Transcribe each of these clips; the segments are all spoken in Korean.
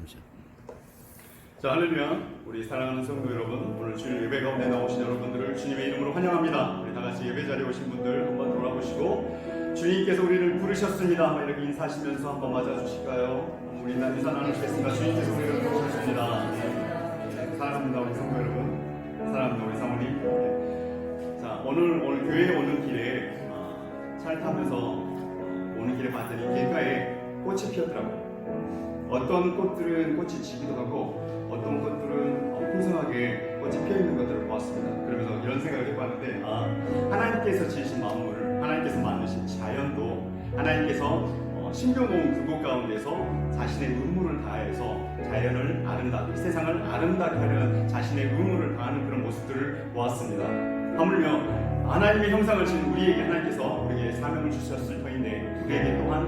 보시죠. 자, 할렐루야. 우리 사랑하는 성도 여러분, 오늘 주일 예배 가운데 나오신 여러분들을 주님의 이름으로 환영합니다. 우리 다 같이 예배 자리에 오신 분들 한번 돌아보시고, 주님께서 우리를 부르셨습니다. 이렇게 인사하시면서 한번 맞아주실까요? 우리 인사 나누시겠습니다. 주님께서 우리를 부르셨습니다. 사랑합니다, 우리 성도 여러분. 사랑합니다, 우리 사모님. 자, 오늘 교회에 오는 길에 차를 타면서 오는 길에 봤더니 길가에 꽃이 피었더라고요. 어떤 꽃들은 꽃이 지기도 하고 어떤 꽃들은 풍성하게 꽃이 피어있는 것들을 보았습니다. 그러면서 이런 생각을 해봤는데, 하나님께서 지으신 만물을, 하나님께서 만드신 자연도 하나님께서 심겨놓은 그곳 가운데서 자신의 의무를 다해서 자연을 아름답게, 세상을 아름답게 하려는 자신의 의무를 다하는 그런 모습들을 보았습니다. 하물며 하나님의 형상을 지은 우리에게 하나님께서 우리에게 사명을 주셨을 터인데, 우리에게 또한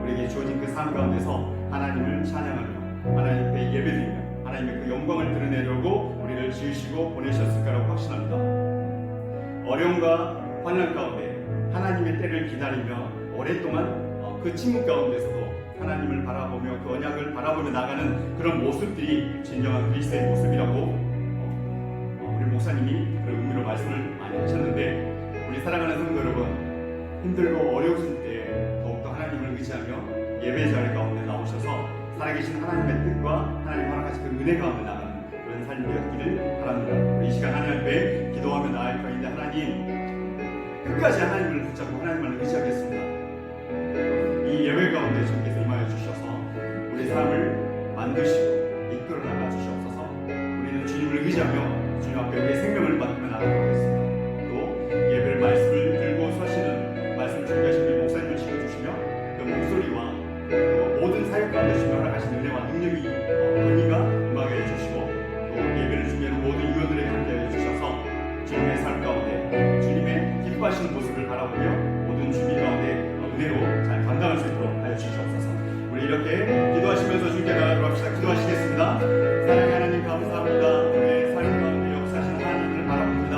우리에게 주어진 그 삶 가운데서 하나님을 찬양하며 하나님 앞에 예배드리며 하나님의 그 영광을 드러내려고 우리를 지으시고 보내셨을 거라고 확신합니다. 어려움과 환난 가운데 하나님의 때를 기다리며 오랫동안 그 침묵 가운데서도 하나님을 바라보며 그 언약을 바라보며 나가는 그런 모습들이 진정한 그리스도의 모습이라고 우리 목사님이 그런 의미로 말씀을 많이 하셨는데, 우리 사랑하는 성도 여러분, 힘들고 어려우실 때 더욱더 하나님을 의지하며 예배 자리 가운데 나오셔서 살아계신 하나님의 뜻과 하나님 허락하신 그 은혜 가운데 나가는 그런 삶이 되었기를 바랍니다. 우리 이 시간 하나님 앞에 기도하며 나아갈 터인데, 하나님 끝까지 하나님을 붙잡고 하나님을 의지하겠습니다. 이 예배 가운데 주님께서 임하여 주셔서 우리 삶을 만드시고 이끌어 나가 주시옵소서. 우리는 주님을 의지하며 주님 앞에 우리의 생명을 맡으며 나아가도록 하겠습니다. 또 예배를 말씀을 들고 서시는 말씀을 준비하신 우리 목사님을 지켜주시며 그 목소리와 또 모든 사역 가운데 주님 허락하신 은혜와 능력이 권위가 임하게 해주시고, 또 예배를 준비하는 모든 위원들에게 함께해 주셔서 주님의 삶 가운데 주님의 기뻐하시는 모습을 바라보며 모든 준비 가운데 은혜로 잘 감당할 수 있도록 하여 주시옵소서. 우리 이렇게 기도하시면서 주님께 나아가도록 합시다. 기도하시겠습니다. 사랑의 하나님 감사합니다. 우리의 삶 가운데 역사하신 하나님을 바라봅니다.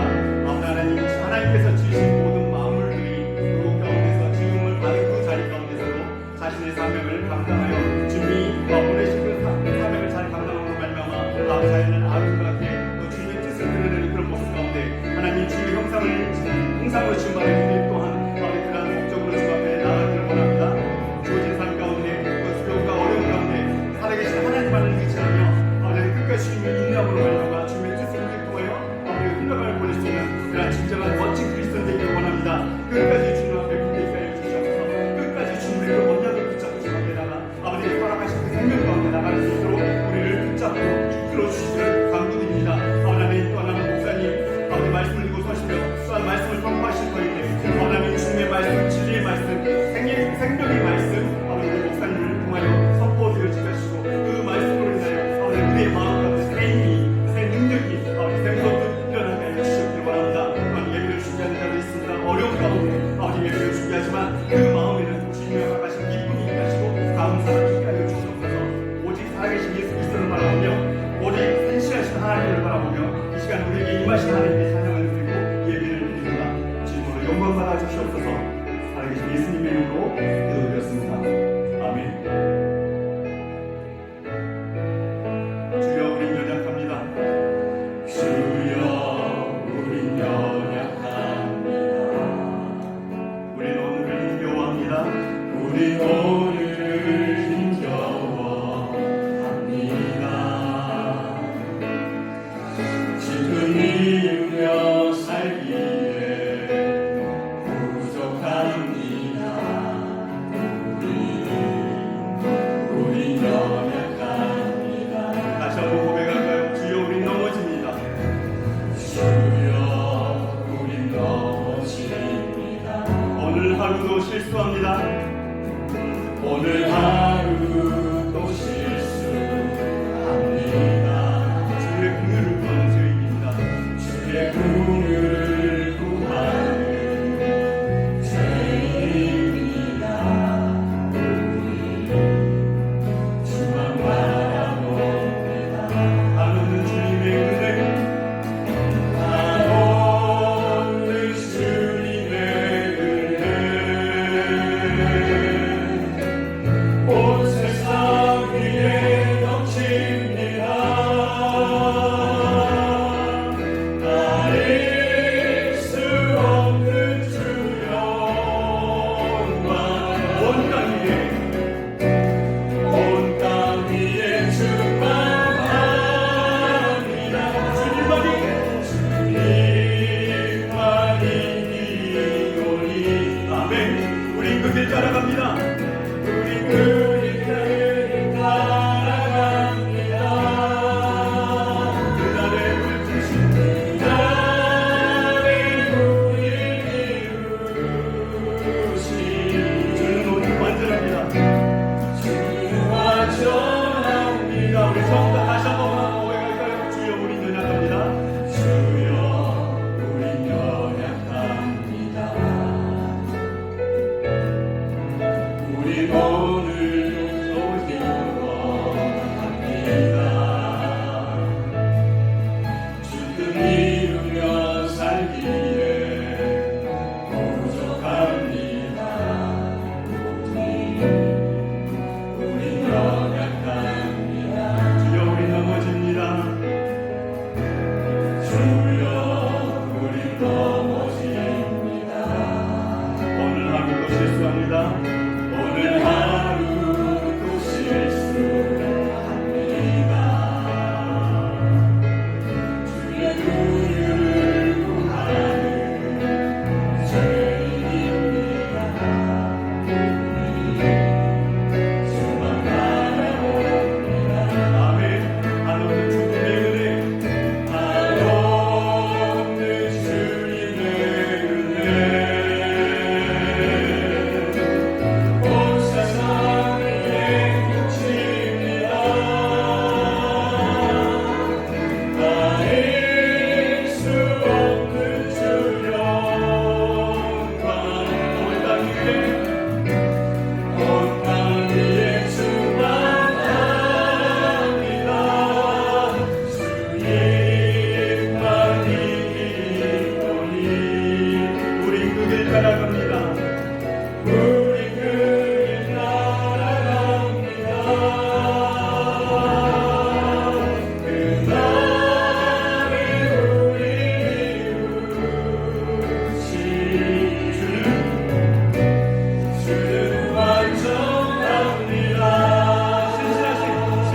하나님, 하나님께서 지으신 모든 마음들이 그 가운데서 지음을 받은 그 자리 가운데서도 자신의 사명을 감당하여 주님이 보내신 그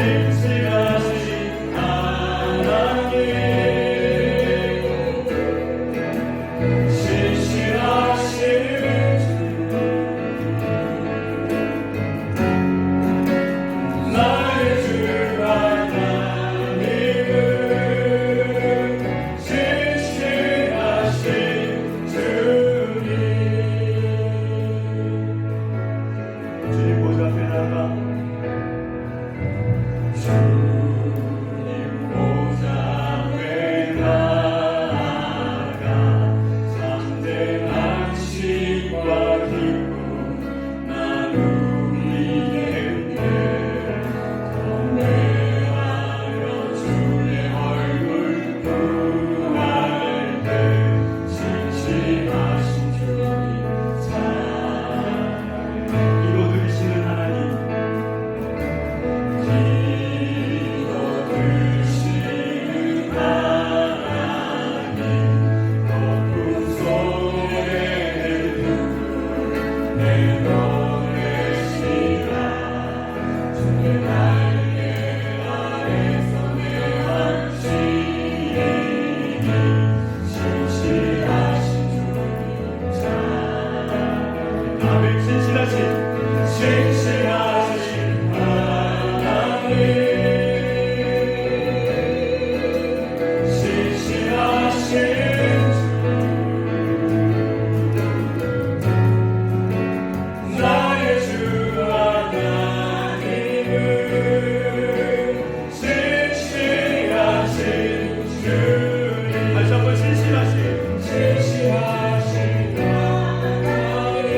신실하신 하나님 신실하신 주 나의 주 하나님은 신실하신 주님 주님 보좌 앞에 나가 주님 보좌 앞에 나아가 참된 안식과 기쁨 나누리겠네 경배하여 주의 얼굴 구할 때 신실하신 주님 찬양해 이로 들으시는 하나님 기도드시는 하나님 높은 손에 내 노래시라 주의 날개 아래서 내 안식이니 신실하신 주님 찬양해 아멘. 신실하신 신실하신 하나님 신실하신 주 나의 주 하나님은 신실하신 주님 다시 한번 신실하신 신실하신 하나님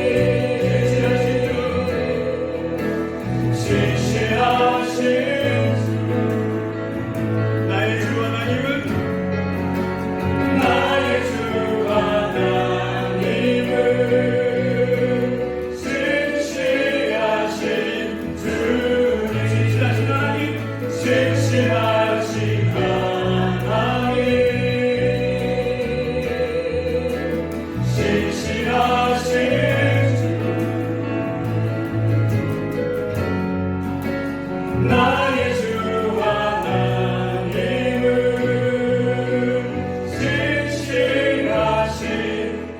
신실하신 주 나의 주 하나님은 나의 주 하나님은 신실하신 주님 신실하신 하나님 신실하신 하나님 신실하신 주 나의 주 하나님은 신실하신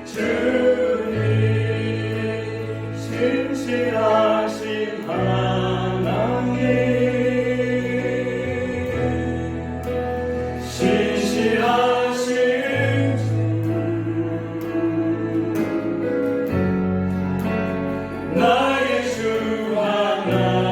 주님 신실하신 하나님 신실하신 주 나의 주 하나님은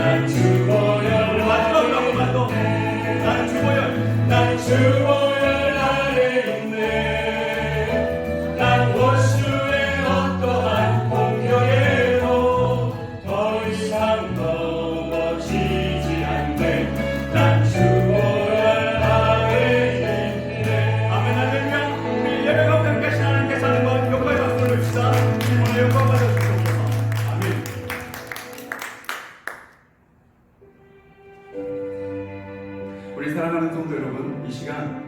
난 주보혈 마지막으로 한 번만 더. 나는 주보혈. 난 주보혈 아래 있네. 난 원수의 어떠한 공격에도 더 이상 넘어지지 않네. 난 주보혈 아래 있네. 아멘 할렐루야. 우리 예배가 함께 하신 하나님께 사는 것 영광의 박수를 칩시다. 이번에 영광 받아주시옵소서. 아멘. 우리 사랑하는 성도 여러분, 이 시간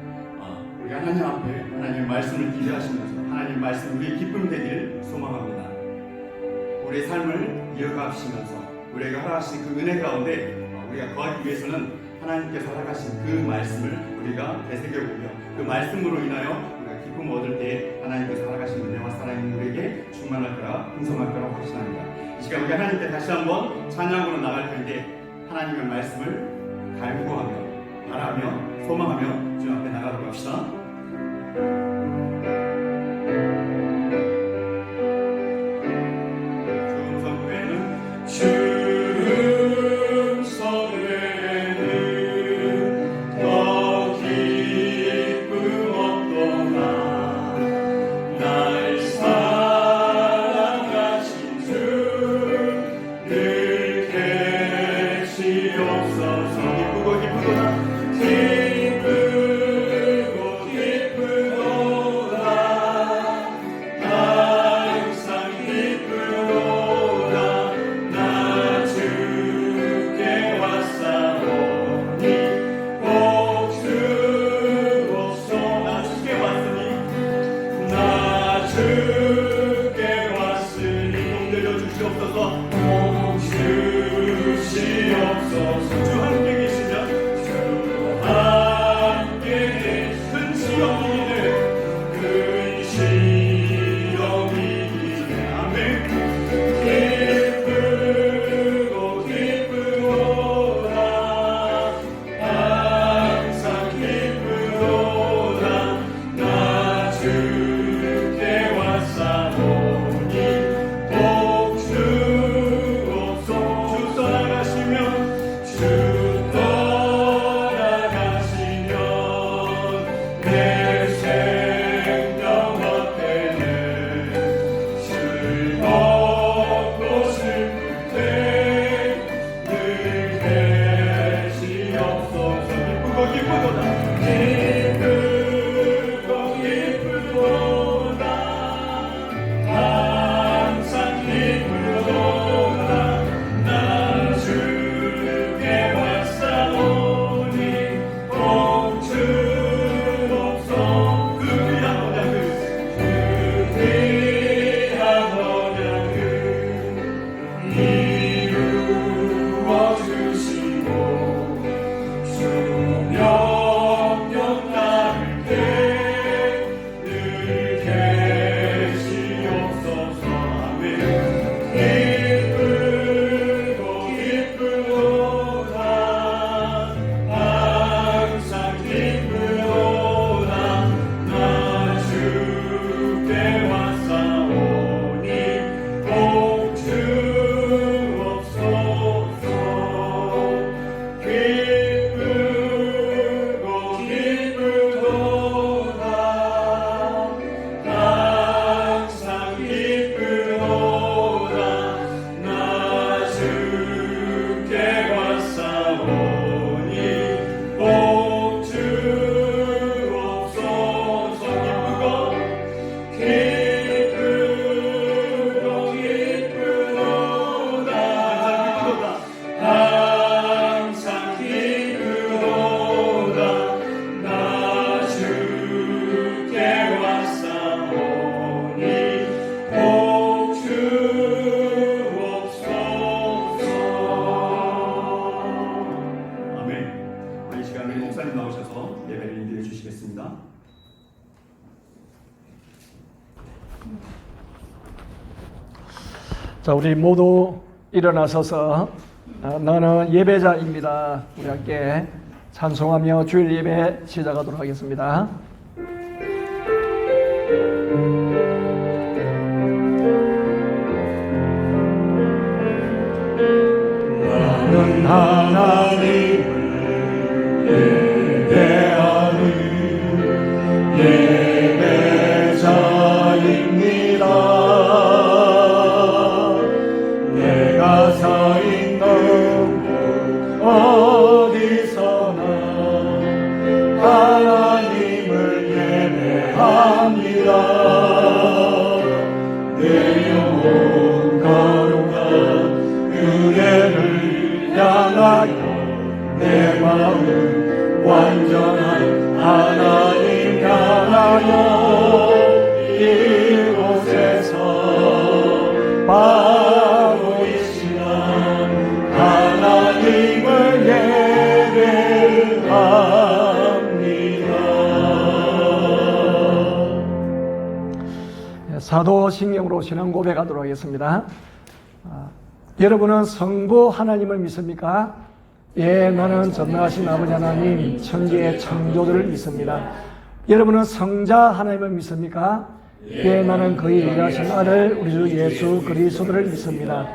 우리 하나님 앞에 하나님의 말씀을 기대하시면서 하나님의 말씀 우리의 기쁨 되길 소망합니다. 우리의 삶을 이어가시면서 우리에게 허락하신 그 은혜 가운데 우리가 거하기 위해서는 하나님께서 허락하신 그 말씀을 우리가 되새겨보며 그 말씀으로 인하여 우리가 기쁨을 얻을 때 하나님께서 허락하신 은혜와 사랑이 우리에게 충만할 거라 풍성할 거라 확신합니다. 이 시간 우리 하나님께 다시 한번 찬양으로 나갈 텐데 하나님의 말씀을 갈구하며 바라며 소망하며 주 앞에 나가도록 합시다. 주음성 외에는 더 기쁨 없도다. 날 사랑하신 주 늘 계시옵소서. 기쁘고 기쁘도다. 기쁘고 기쁘도다. 항상 기쁘도다. 나 주께 왔사오니 복 주옵소서. 나 주께 왔으니 나 주께 왔으니 복 내려주시옵소서. 복 주시옵소서. 주 함께 계시면 주 함께 큰 시험이 이기네. 큰 시험이 이기네. 아멘. 기쁘고 기쁘도다. 항상 기쁘도다. 나 주께 왔사오니 복 주옵소서. 주 떠나가시면 주 떠나가시면 내 생명 앞에는 즐겁고 슬플 때 늘 계시옵소서. 기쁘고 기쁘도다. 기쁘고 기쁘도다. 항상 기쁘도다. 나 주께 왔사오니 복 주옵소서. 그 귀한 언약을 그 귀한 언약을 이루어 주시고 주 명령 따를 때 늘 계시옵소서. 아멘. 기쁘고 기쁘도다. 항상 기쁘도다. 나 주께 왔사오니 복 주옵소서. 기쁘고 기쁘도다. 항상 기쁘도다. 나 주께 왔사오니 복 주옵소서. 기쁘고 기쁘도다. 항상 항상 기쁘도다. 기쁘도다. 나 주께 왔사오니 복 주옵소서. 아멘. 이 시간에 목사님 나오셔서 예배를 인도해 주시겠습니다. 자, 우리 모두 일어나서서 나는 예배자입니다. 우리 함께 찬송하며 주일 예배 시작하도록 하겠습니다. 나는 하나님을 예배하는 예배자입니다. 내가 서 있는 곳 어디서나 하나님을 예배합니다. 내 영혼 거룩한 은혜를 향하여 내 마음 완전한 하나님 향하여 이곳에서 바로 이 시간 하나님을 예배합니다. 사도신경으로 신앙 고백하도록 하겠습니다. 여러분은 성부 하나님을 믿습니까? 예, 나는 전능하신 아버지 하나님 천지의 창조주를 믿습니다. 여러분은 성자 하나님을 믿습니까? 예, 나는 그의 유일하신 아들 우리 주 예수 그리스도를 믿습니다.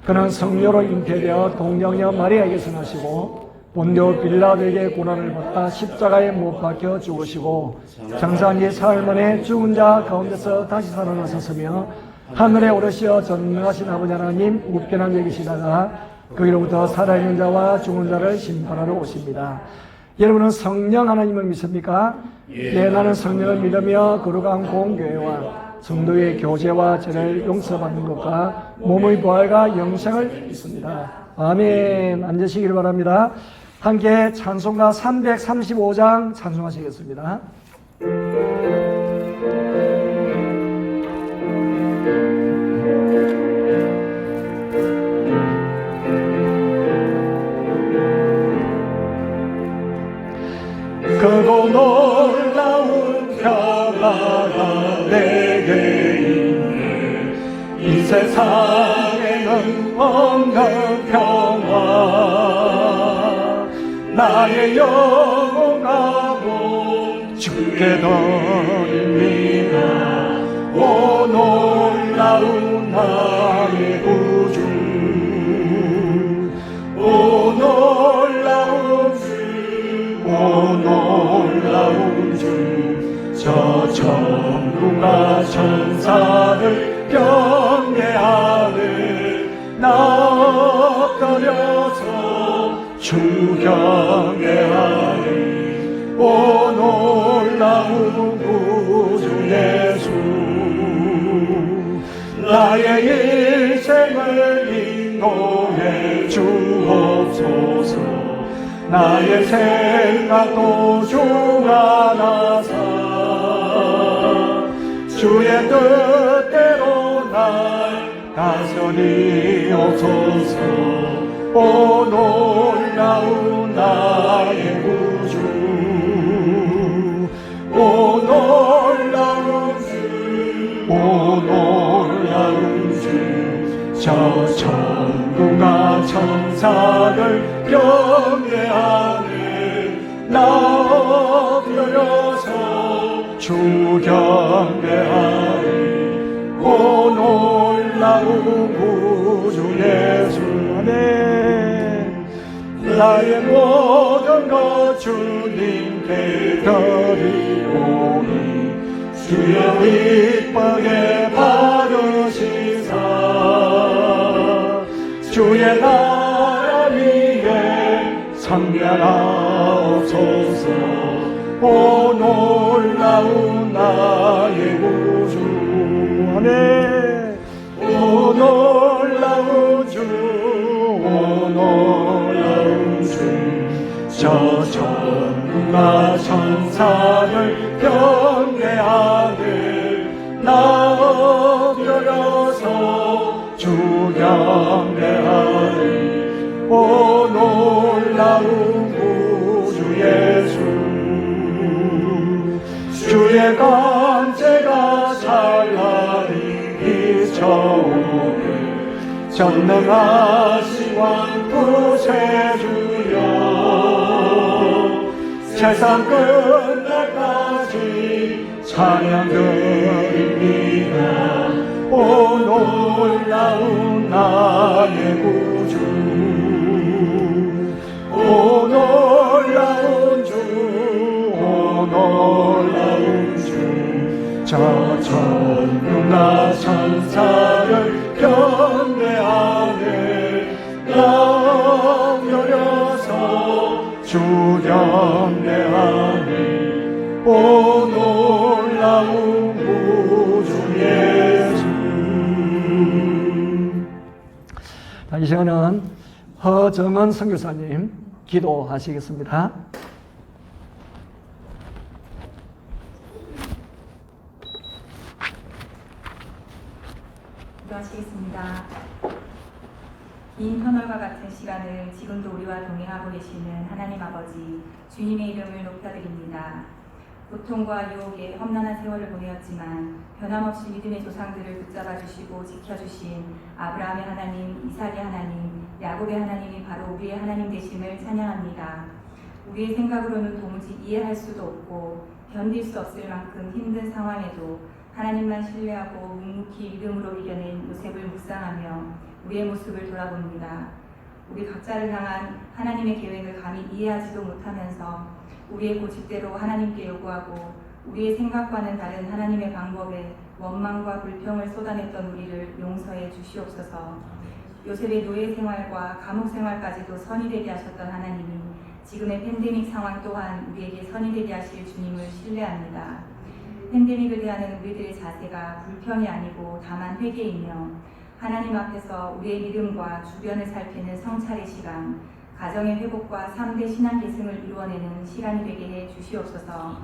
그는 성녀로 잉태되어 동정녀 마리아에게서 나시고 본디오 빌라도에게 고난을 받아 십자가에 못 박혀 죽으시고 장사한 지 사흘 만에 죽은 자 가운데서 다시 살아나셨으며 하늘에 오르시어 전능하신 아버지 하나님 우편한 데 계시다가 거기로부터 살아있는 자와 죽은 자를 심판하러 오십니다. 여러분은 성령 하나님을 믿습니까? 예, 나는 성령을 믿으며 거룩한 공교회와 성도의 교제와 죄를 용서받는 것과 몸의 부활과 영생을 믿습니다. 아멘. 앉으시길 바랍니다. 함께 찬송가 335장 찬송하시겠습니다. 크고 놀라운 평화가 내게 있네. 이 세상에는 없는 평화. 나의 영혼 가고 주께 드립니다. 오 놀라운 나의 구주, 오 놀라운 오 놀라운 주, 저 천국과 천사를 경배하는 나 엎드려서 주 경배하리. 오 놀라운 구주 예수, 나의 일생을 인도해 주옵소서. 나의 생각도 주관하사 주의 뜻대로 날 다스리옵소서. 오 놀라운 나의 구주, 오 놀라운 주, 오 놀라운 주, 저 천국과 천사를 경배하는 나 엎드려서 주 경배하리. 오 놀라운 구주 예수, 아멘. 나의 모든 것 주님께 드리오니 주의 이쁘게 받으시사 주의 나라 위에 선멸하옵소서. 오 놀라운 나의 구주, 아멘. 오 놀라운 주, 오 놀라운 주, 저 천국과 천사를 경배하는 나 엎드려서 주 경배하리. 오 놀라운 구주 예수, 주의 간제가 찬란히 비춰오네. 전능하신 왕 구세주여, 세상 끝날까지 찬양 드립니다. 오 놀라운 나의 구주, 주 경배하니 오 놀라운 구주 예수. 이 시간은 허정은 선교사님 기도하시겠습니다. 기도하시겠습니다. 긴 터널과 같은 시간을 지금도 우리와 동행하고 계시는 하나님 아버지, 주님의 이름을 높여드립니다. 고통과 유혹의 험난한 세월을 보내었지만 변함없이 믿음의 조상들을 붙잡아 주시고 지켜주신 아브라함의 하나님, 이삭의 하나님, 야곱의 하나님이 바로 우리의 하나님 되심을 찬양합니다. 우리의 생각으로는 도무지 이해할 수도 없고 견딜 수 없을 만큼 힘든 상황에도 하나님만 신뢰하고 묵묵히 믿음으로 이겨낸 요셉을 묵상하며 우리의 모습을 돌아봅니다. 우리 각자를 향한 하나님의 계획을 감히 이해하지도 못하면서 우리의 고집대로 하나님께 요구하고 우리의 생각과는 다른 하나님의 방법에 원망과 불평을 쏟아냈던 우리를 용서해 주시옵소서. 요셉의 노예 생활과 감옥 생활까지도 선이 되게 하셨던 하나님이 지금의 팬데믹 상황 또한 우리에게 선이 되게 하실 주님을 신뢰합니다. 팬데믹을 대하는 우리들의 자세가 불평이 아니고 다만 회개이며 하나님 앞에서 우리의 믿음과 주변을 살피는 성찰의 시간, 가정의 회복과 3대 신앙 계승을 이루어내는 시간이 되게 해 주시옵소서.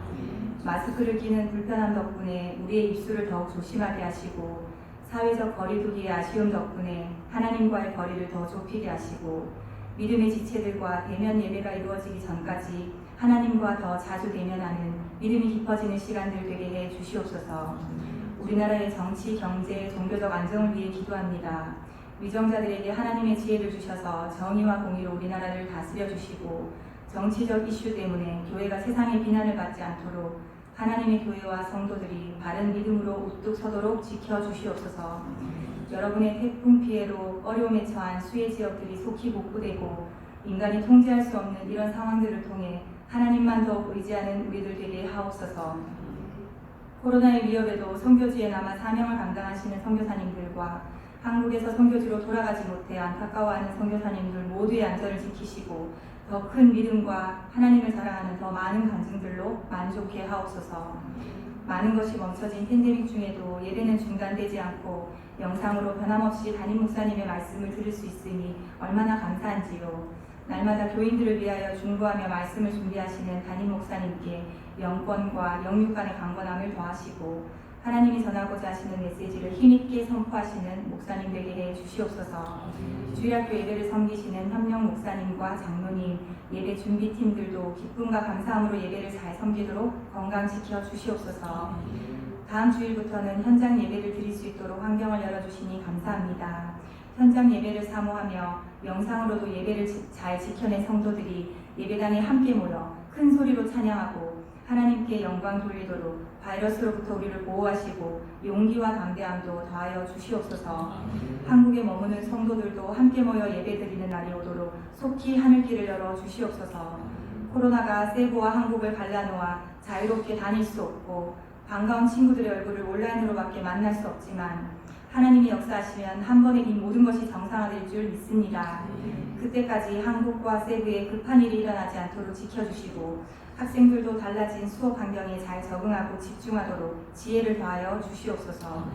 마스크를 끼는 불편함 덕분에 우리의 입술을 더욱 조심하게 하시고 사회적 거리두기의 아쉬움 덕분에 하나님과의 거리를 더 좁히게 하시고 믿음의 지체들과 대면 예배가 이루어지기 전까지 하나님과 더 자주 대면하는 믿음이 깊어지는 시간들 되게 해 주시옵소서. 우리나라의 정치, 경제, 종교적 안정을 위해 기도합니다. 위정자들에게 하나님의 지혜를 주셔서 정의와 공의로 우리나라를 다스려 주시고 정치적 이슈 때문에 교회가 세상의 비난을 받지 않도록 하나님의 교회와 성도들이 바른 믿음으로 우뚝 서도록 지켜주시옵소서. 여러분의 태풍 피해로 어려움에 처한 수해 지역들이 속히 복구되고 인간이 통제할 수 없는 이런 상황들을 통해 하나님만 더욱 의지하는 우리들 되게 하옵소서. 코로나의 위협에도 선교지에 남아 사명을 감당하시는 선교사님들과 한국에서 선교지로 돌아가지 못해 안타까워하는 선교사님들 모두의 안전을 지키시고 더 큰 믿음과 하나님을 사랑하는 더 많은 간증들로 만족해 하옵소서. 많은 것이 멈춰진 팬데믹 중에도 예배는 중단되지 않고 영상으로 변함없이 담임 목사님의 말씀을 들을 수 있으니 얼마나 감사한지요. 날마다 교인들을 위하여 중보하며 말씀을 준비하시는 담임 목사님께 영권과 영육 간의 강건함을 더하시고 하나님이 전하고자 하시는 메시지를 힘있게 선포하시는 목사님 되게 해 주시옵소서. 주일학교 예배를 섬기시는 현명 목사님과 장로님, 예배 준비팀들도 기쁨과 감사함으로 예배를 잘 섬기도록 건강 지켜 주시옵소서. 다음 주일부터는 현장 예배를 드릴 수 있도록 환경을 열어주시니 감사합니다. 현장 예배를 사모하며 영상으로도 예배를 잘 지켜낸 성도들이 예배당에 함께 모여 큰 소리로 찬양하고 하나님께 영광 돌리도록 바이러스로부터 우리를 보호하시고 용기와 담대함도 더하여 주시옵소서. 한국에 머무는 성도들도 함께 모여 예배드리는 날이 오도록 속히 하늘길을 열어 주시옵소서. 코로나가 세부와 한국을 갈라놓아 자유롭게 다닐 수 없고 반가운 친구들의 얼굴을 온라인으로밖에 만날 수 없지만 하나님이 역사하시면 한 번에 이 모든 것이 정상화될 줄 믿습니다. 그때까지 한국과 세부에 급한 일이 일어나지 않도록 지켜주시고 학생들도 달라진 수업 환경에 잘 적응하고 집중하도록 지혜를 더하여 주시옵소서.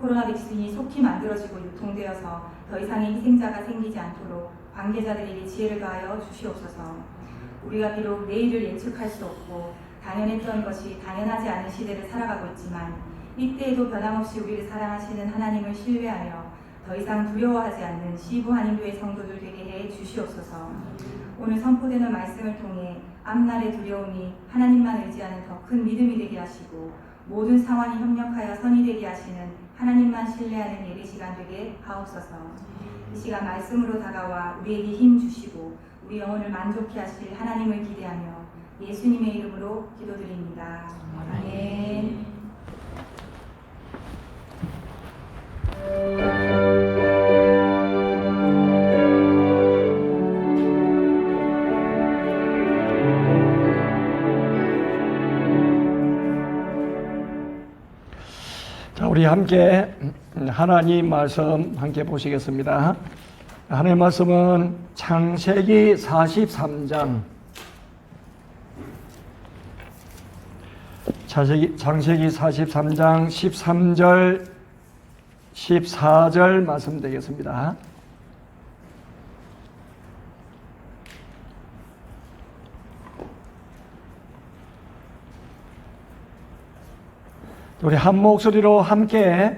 코로나 백신이 속히 만들어지고 유통되어서 더 이상의 희생자가 생기지 않도록 관계자들에게 지혜를 더하여 주시옵소서. 우리가 비록 내일을 예측할 수 없고 당연했던 것이 당연하지 않은 시대를 살아가고 있지만 이때에도 변함없이 우리를 사랑하시는 하나님을 신뢰하여 더 이상 두려워하지 않는 시부 한인교회 성도들 되게 해 주시옵소서. 오늘 선포되는 말씀을 통해 앞날의 두려움이 하나님만 의지하는 더 큰 믿음이 되게 하시고 모든 상황이 협력하여 선이 되게 하시는 하나님만 신뢰하는 예배 시간 되게 하옵소서. 이 시간 말씀으로 다가와 우리에게 힘 주시고 우리 영혼을 만족케 하실 하나님을 기대하며 예수님의 이름으로 기도드립니다. 아멘. 자, 우리 함께 하나님 말씀 함께 보시겠습니다. 하나님 말씀은 창세기 43장 창세기 43장 13절 14절 말씀 되겠습니다. 우리 한 목소리로 함께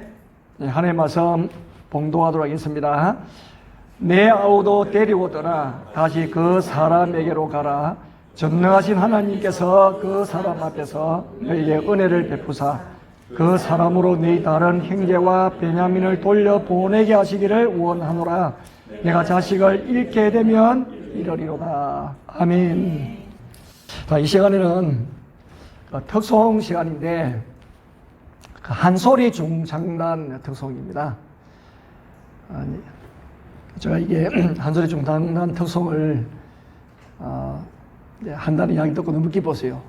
하나님의 말씀 봉독하도록 하겠습니다. 내 아우도 데리고 떠나 다시 그 사람에게로 가라. 전능하신 하나님께서 그 사람 앞에서 너에게 은혜를 베푸사 그 사람으로 네 다른 형제와 베냐민을 돌려보내게 하시기를 원하노라. 내가 자식을 잃게 되면 이러리로다. 아멘. 자, 이 시간에는 특송 시간인데 한소리 중장단 특송입니다. 제가 이게 한소리 중장단 특송을 한다는 이야기 듣고 너무 기뻤어요.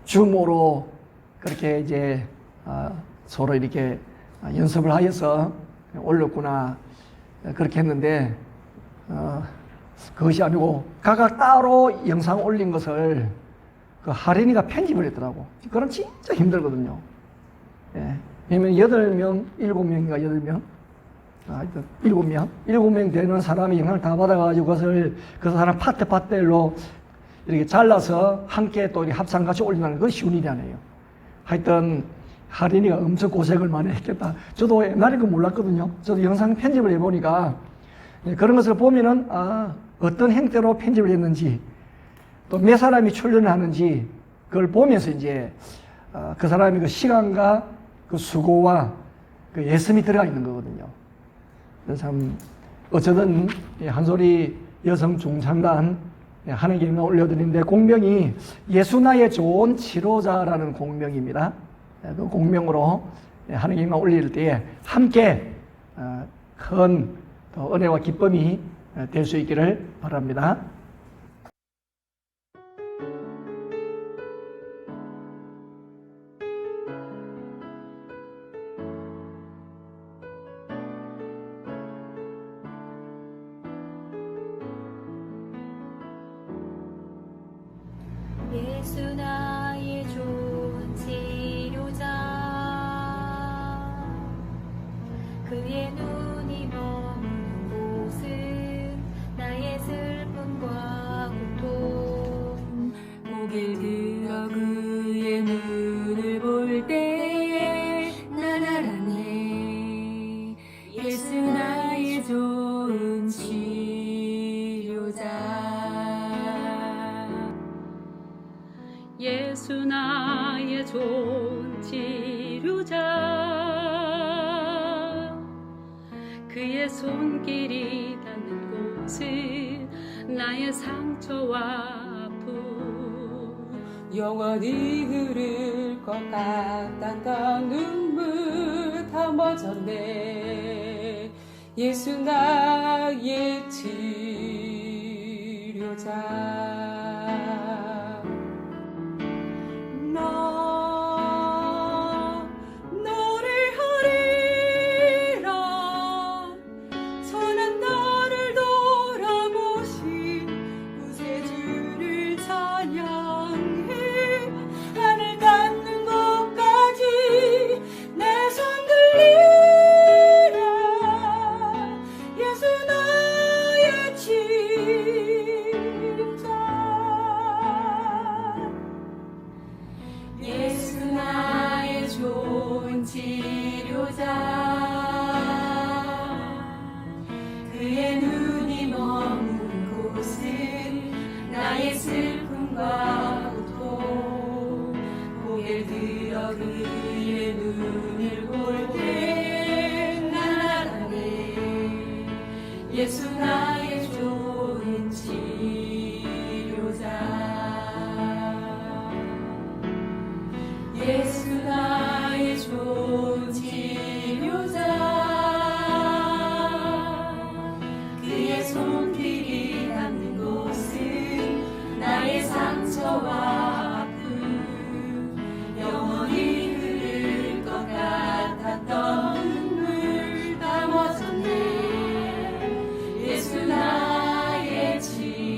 줌으로 그렇게 이제 서로 이렇게 연습을 하여서 올렸구나 그렇게 했는데 그것이 아니고 각각 따로 영상 올린 것을 그 하린이가 편집을 했더라고. 그럼 진짜 힘들거든요. 예. 왜냐면 8명, 7명인가 8명? 하여튼 7명? 7명 되는 사람이 영향을 다 받아가지고 그것을 그 사람 파트별로 이렇게 잘라서 함께 또 합상같이 올린다는 건 쉬운 일이 아니에요. 하여튼 하린이가 엄청 고생을 많이 했겠다. 저도 옛날에 그거 몰랐거든요. 저도 영상 편집을 해보니까 그런 것을 보면은 어떤 형태로 편집을 했는지 또 몇 사람이 출연을 하는지 그걸 보면서 이제 그 사람이 그 시간과 그 수고와 그 예심이 들어가 있는 거거든요. 그래서 참 어쩌든 한소리 여성 중창단 하는 게 올려드리는데 공명이 예수 나의 좋은 치료자라는 공명입니다. 그 공명으로 하는 게 올릴 때에 함께 큰 은혜와 기쁨이 될 수 있기를 바랍니다. 예수 나의 좋은 치료자 그의 눈이 머무는 곳은 나의 슬픔과 고통 고개를 들어 그의 눈을 볼 때에 난 알았네 예수 나의 좋은 치료자 예수 나의 좋은 치료자 그의 손길이 닿는 곳은 나의 상처와 아픔 영원히 흐를 것 같았던 눈물 다 멎었네 예수 나의 치료자 그의 눈이 머무는 곳은 나의 슬픔과 고통 고개를 들어 그의 눈을 볼 때 난 알았네 예수 나의 좋은 치료자 예수 나의 좋은 치료자 그의 손길이 닿는 곳은 나의 상처와 아픔 영원히 흐를 것 같았던 눈물 다 멎었네 예수 나의 치료자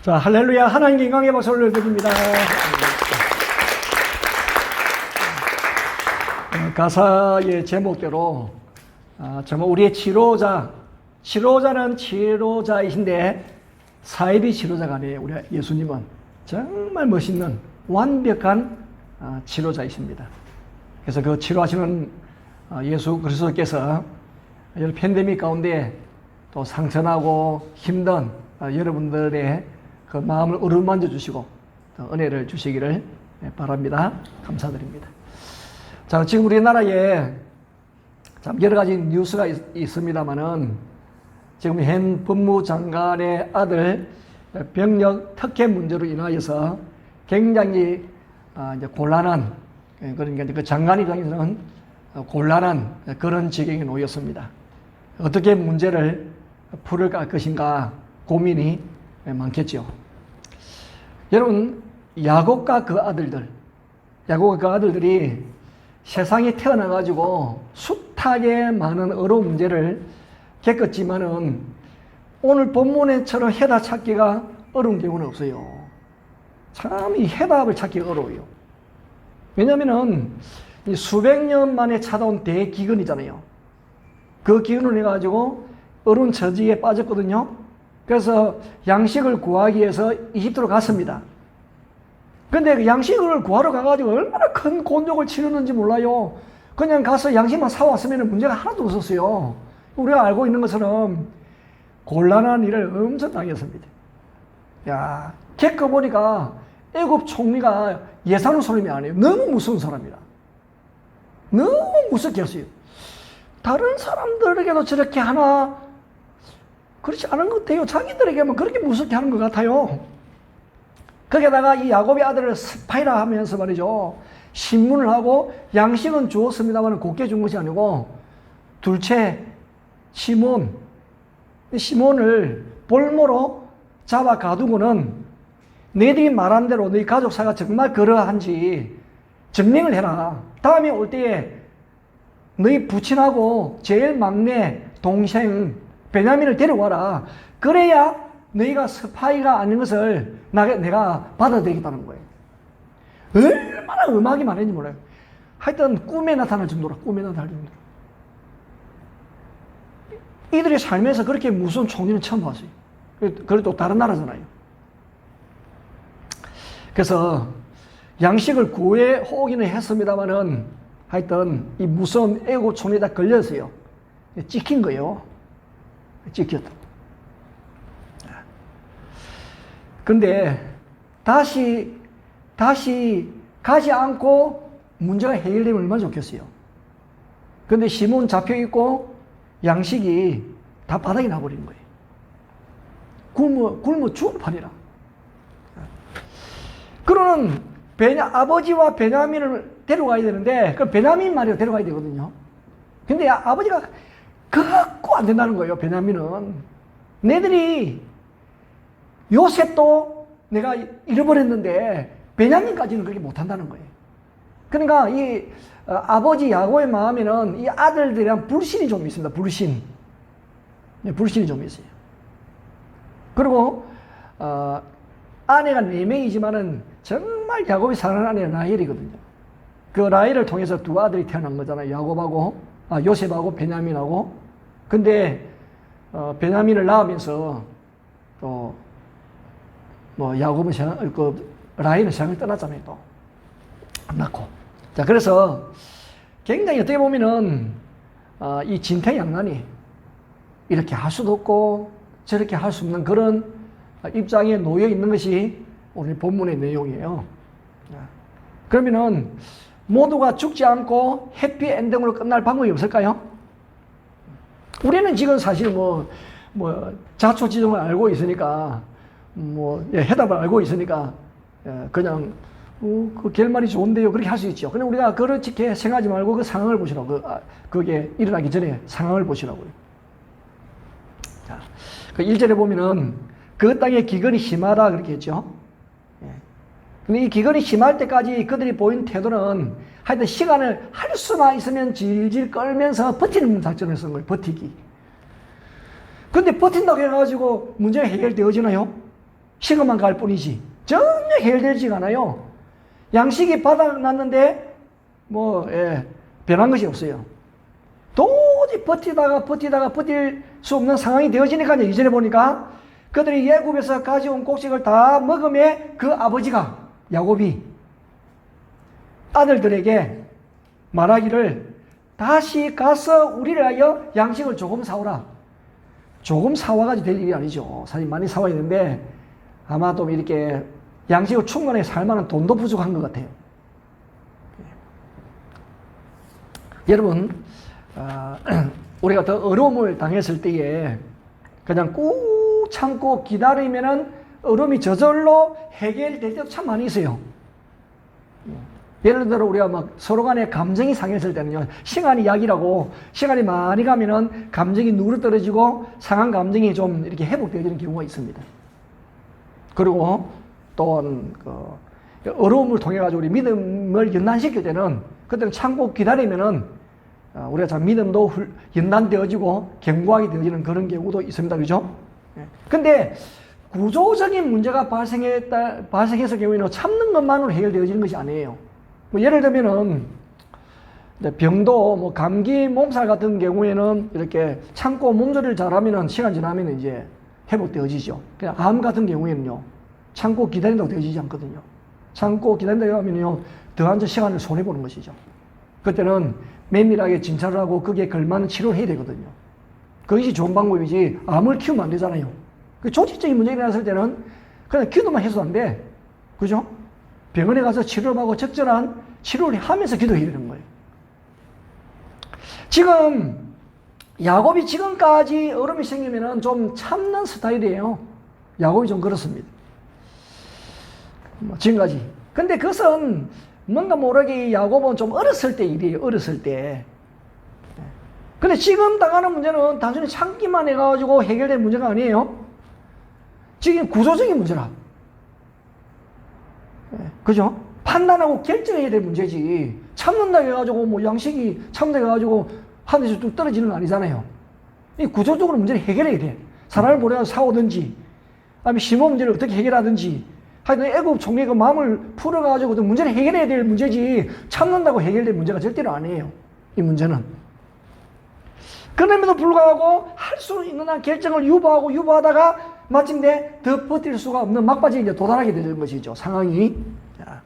자, 할렐루야. 하나님께 영광의 박수를 드립니다. 가사의 제목대로 정말 우리의 치료자는 치료자이신데 사이비 치료자가 아니에요. 우리 예수님은 정말 멋있는 완벽한 치료자이십니다. 그래서 그 치료하시는 예수 그리스도께서 팬데믹 가운데 또 상처나고 힘든 여러분들의 그 마음을 어루만져 주시고 은혜를 주시기를 바랍니다. 감사드립니다. 자, 지금 우리나라에 참 여러 가지 뉴스가 있습니다만은 지금 현 법무장관의 아들 병력 특혜 문제로 인하여서 굉장히 이제 곤란한, 그러니까 그 장관 입장에서는 곤란한 그런 지경에 놓였습니다. 어떻게 문제를 풀을 것인가 고민이 많겠죠. 여러분, 야곱과 그 아들들이 세상에 태어나가지고 숱하게 많은 어려운 문제를 겪었지만은 오늘 본문에처럼 해답 찾기가 어려운 경우는 없어요. 참 이 해답을 찾기가 어려워요. 왜냐면은 이 수백 년 만에 찾아온 대기근이잖아요. 그 기근을 해가지고 어려운 처지에 빠졌거든요. 그래서 양식을 구하기 위해서 이집트로 갔습니다. 근데 그 양식을 구하러 가가지고 얼마나 큰 곤욕을 치르는지 몰라요. 그냥 가서 양식만 사왔으면 문제가 하나도 없었어요. 우리가 알고 있는 것처럼 곤란한 일을 엄청 당했습니다. 야, 겪어보니까 애굽 총리가 예사는 사람이 아니에요. 너무 무서운 사람이라. 너무 무섭게 했어요. 다른 사람들에게도 저렇게 하나 그렇지 않은 것 같아요. 자기들에게만 그렇게 무섭게 하는 것 같아요. 거기다가 이 야곱의 아들을 스파이라 하면서 말이죠. 신문을 하고 양식은 주었습니다만 곱게 준 것이 아니고 둘째 시몬을 볼모로 잡아 가두고는 너희들이 말한 대로 너희 가족사가 정말 그러한지 증명을 해라. 다음에 올 때에 너희 부친하고 제일 막내 동생 베냐민을 데려와라. 그래야 너희가 스파이가 아닌 것을 내가 받아들이겠다는 거예요. 얼마나 음악이 많은지 몰라요. 하여튼 꿈에 나타날 정도로. 이들의 삶에서 그렇게 무서운 총리는 처음 봤어요. 그래도 다른 나라잖아요. 그래서 양식을 구해오기는 했습니다만은 하여튼 이 무서운 애국 총리에다 걸렸어요. 찍힌 거예요. 찍혔다. 근데 다시 가지 않고 문제가 해결되면 얼마나 좋겠어요. 근데 시몬 잡혀있고 양식이 다 바닥에 나버리는 거예요. 굶어 죽을 판이라. 그러는 아버지와 베냐민을 데려가야 되는데, 그 베냐민 말이야 데려가야 되거든요. 근데 아버지가 갖고 안 된다는 거예요, 베냐민은. 내들이 요셉도 내가 잃어버렸는데, 베냐민까지는 그렇게 못한다는 거예요. 그러니까 이 아버지 야곱의 마음에는 이 아들들에 대한 불신이 좀 있습니다. 불신이 좀 있어요. 그리고 아내가 4명이지만은 정말 야곱이 사랑하는 아내가 라헬이거든요. 그 라헬을 통해서 두 아들이 태어난 거잖아요. 요셉하고 베냐민하고. 근데 베냐민을 낳으면서 또 야곱은 라헬은 세상을 떠났잖아요. 또 안 낳고. 자, 그래서 굉장히 어떻게 보면은 이 진퇴양난이 이렇게 할 수도 없고 저렇게 할 수 없는 그런 입장에 놓여 있는 것이 오늘 본문의 내용이에요. 그러면은 모두가 죽지 않고 해피엔딩으로 끝날 방법이 없을까요? 우리는 지금 사실 자초지종을 알고 있으니까 해답을 알고 있으니까 그냥 그 결말이 좋은데요, 그렇게 할 수 있죠. 그냥 우리가 그렇게 생각하지 말고 그 상황을 보시라고. 그게 일어나기 전에 상황을 보시라고요. 자, 그 1절에 보면은 그 땅의 기근이 심하다 그렇게 했죠. 근데 이 기근이 심할 때까지 그들이 보인 태도는 하여튼 시간을 할 수만 있으면 질질 끌면서 버티는 작전을 쓴 거예요. 버티기. 근데 버틴다고 해가지고 문제가 해결되어지나요? 식어만 갈 뿐이지 전혀 해결되지가 않아요. 양식이 바닥났는데 변한 것이 없어요. 도저히 버티다가 버틸 수 없는 상황이 되어지니까 이전에 보니까 그들이 애굽에서 가져온 곡식을 다 먹음에 그 아버지가 야곱이 아들들에게 말하기를 다시 가서 우리를 하여 양식을 조금 사오라. 조금 사와가지고 될 일이 아니죠. 사실 많이 사와야 되는데 아마도 이렇게 양식을 충분히 살 만한 돈도 부족한 것 같아요. 여러분, 우리가 더 어려움을 당했을 때에 그냥 꾹 참고 기다리면은 어려움이 저절로 해결될 때도 참 많이 있어요. 예를 들어 우리가 막 서로 간에 감정이 상했을 때는요, 시간이 약이라고 시간이 많이 가면은 감정이 누그러뜨려지고 상한 감정이 좀 이렇게 회복되어지는 경우가 있습니다. 그리고 또 어려움을 통해 가지고 우리 믿음을 연단시킬 때는 그때는 참고 기다리면은 우리가 참 믿음도 연단되어지고 견고하게 되어지는 그런 경우도 있습니다. 그죠? 근데 구조적인 문제가 발생했을 경우에는 참는 것만으로 해결되어지는 것이 아니에요. 예를 들면은 병도 감기 몸살 같은 경우에는 이렇게 참고 몸조리를 잘하면은 시간 지나면 이제 회복되어지죠. 그냥 암 같은 경우에는요, 참고 기다린다고 되어지지 않거든요. 참고 기다린다고 하면요, 더한 시간을 손해보는 것이죠. 그때는 면밀하게 진찰을 하고 거기에 걸맞는 치료를 해야 되거든요. 그것이 좋은 방법이지 암을 키우면 안 되잖아요. 그 조직적인 문제가 일어났을 때는 그냥 기도만 해서 안 돼. 그죠? 병원에 가서 치료를 하고 적절한 치료를 하면서 기도해야 되는 거예요. 지금 야곱이 지금까지 어려움이 생기면은 좀 참는 스타일이에요. 야곱이 좀 그렇습니다. 지금까지. 근데 그것은 뭔가 모르게 야곱은 좀 어렸을 때 일이에요. 어렸을 때. 근데 지금 당하는 문제는 단순히 참기만 해가지고 해결된 문제가 아니에요. 지금 구조적인 문제라. 그죠? 판단하고 결정해야 될 문제지. 참는다고 해가지고 양식이 참는다고 해가지고 하늘에서 뚝 떨어지는 건 아니잖아요. 이 구조적으로 문제를 해결해야 돼. 사람을 보내서 사오든지, 아니면 심호 문제를 어떻게 해결하든지, 하여튼 애굽 총리가 마음을 풀어가지고 문제를 해결해야 될 문제지, 참는다고 해결될 문제가 절대로 아니에요. 이 문제는. 그럼에도 불구하고 할 수 있는 한 결정을 유보하다가 마침내 더 버틸 수가 없는 막바지에 이제 도달하게 되는 것이죠. 상황이. 자,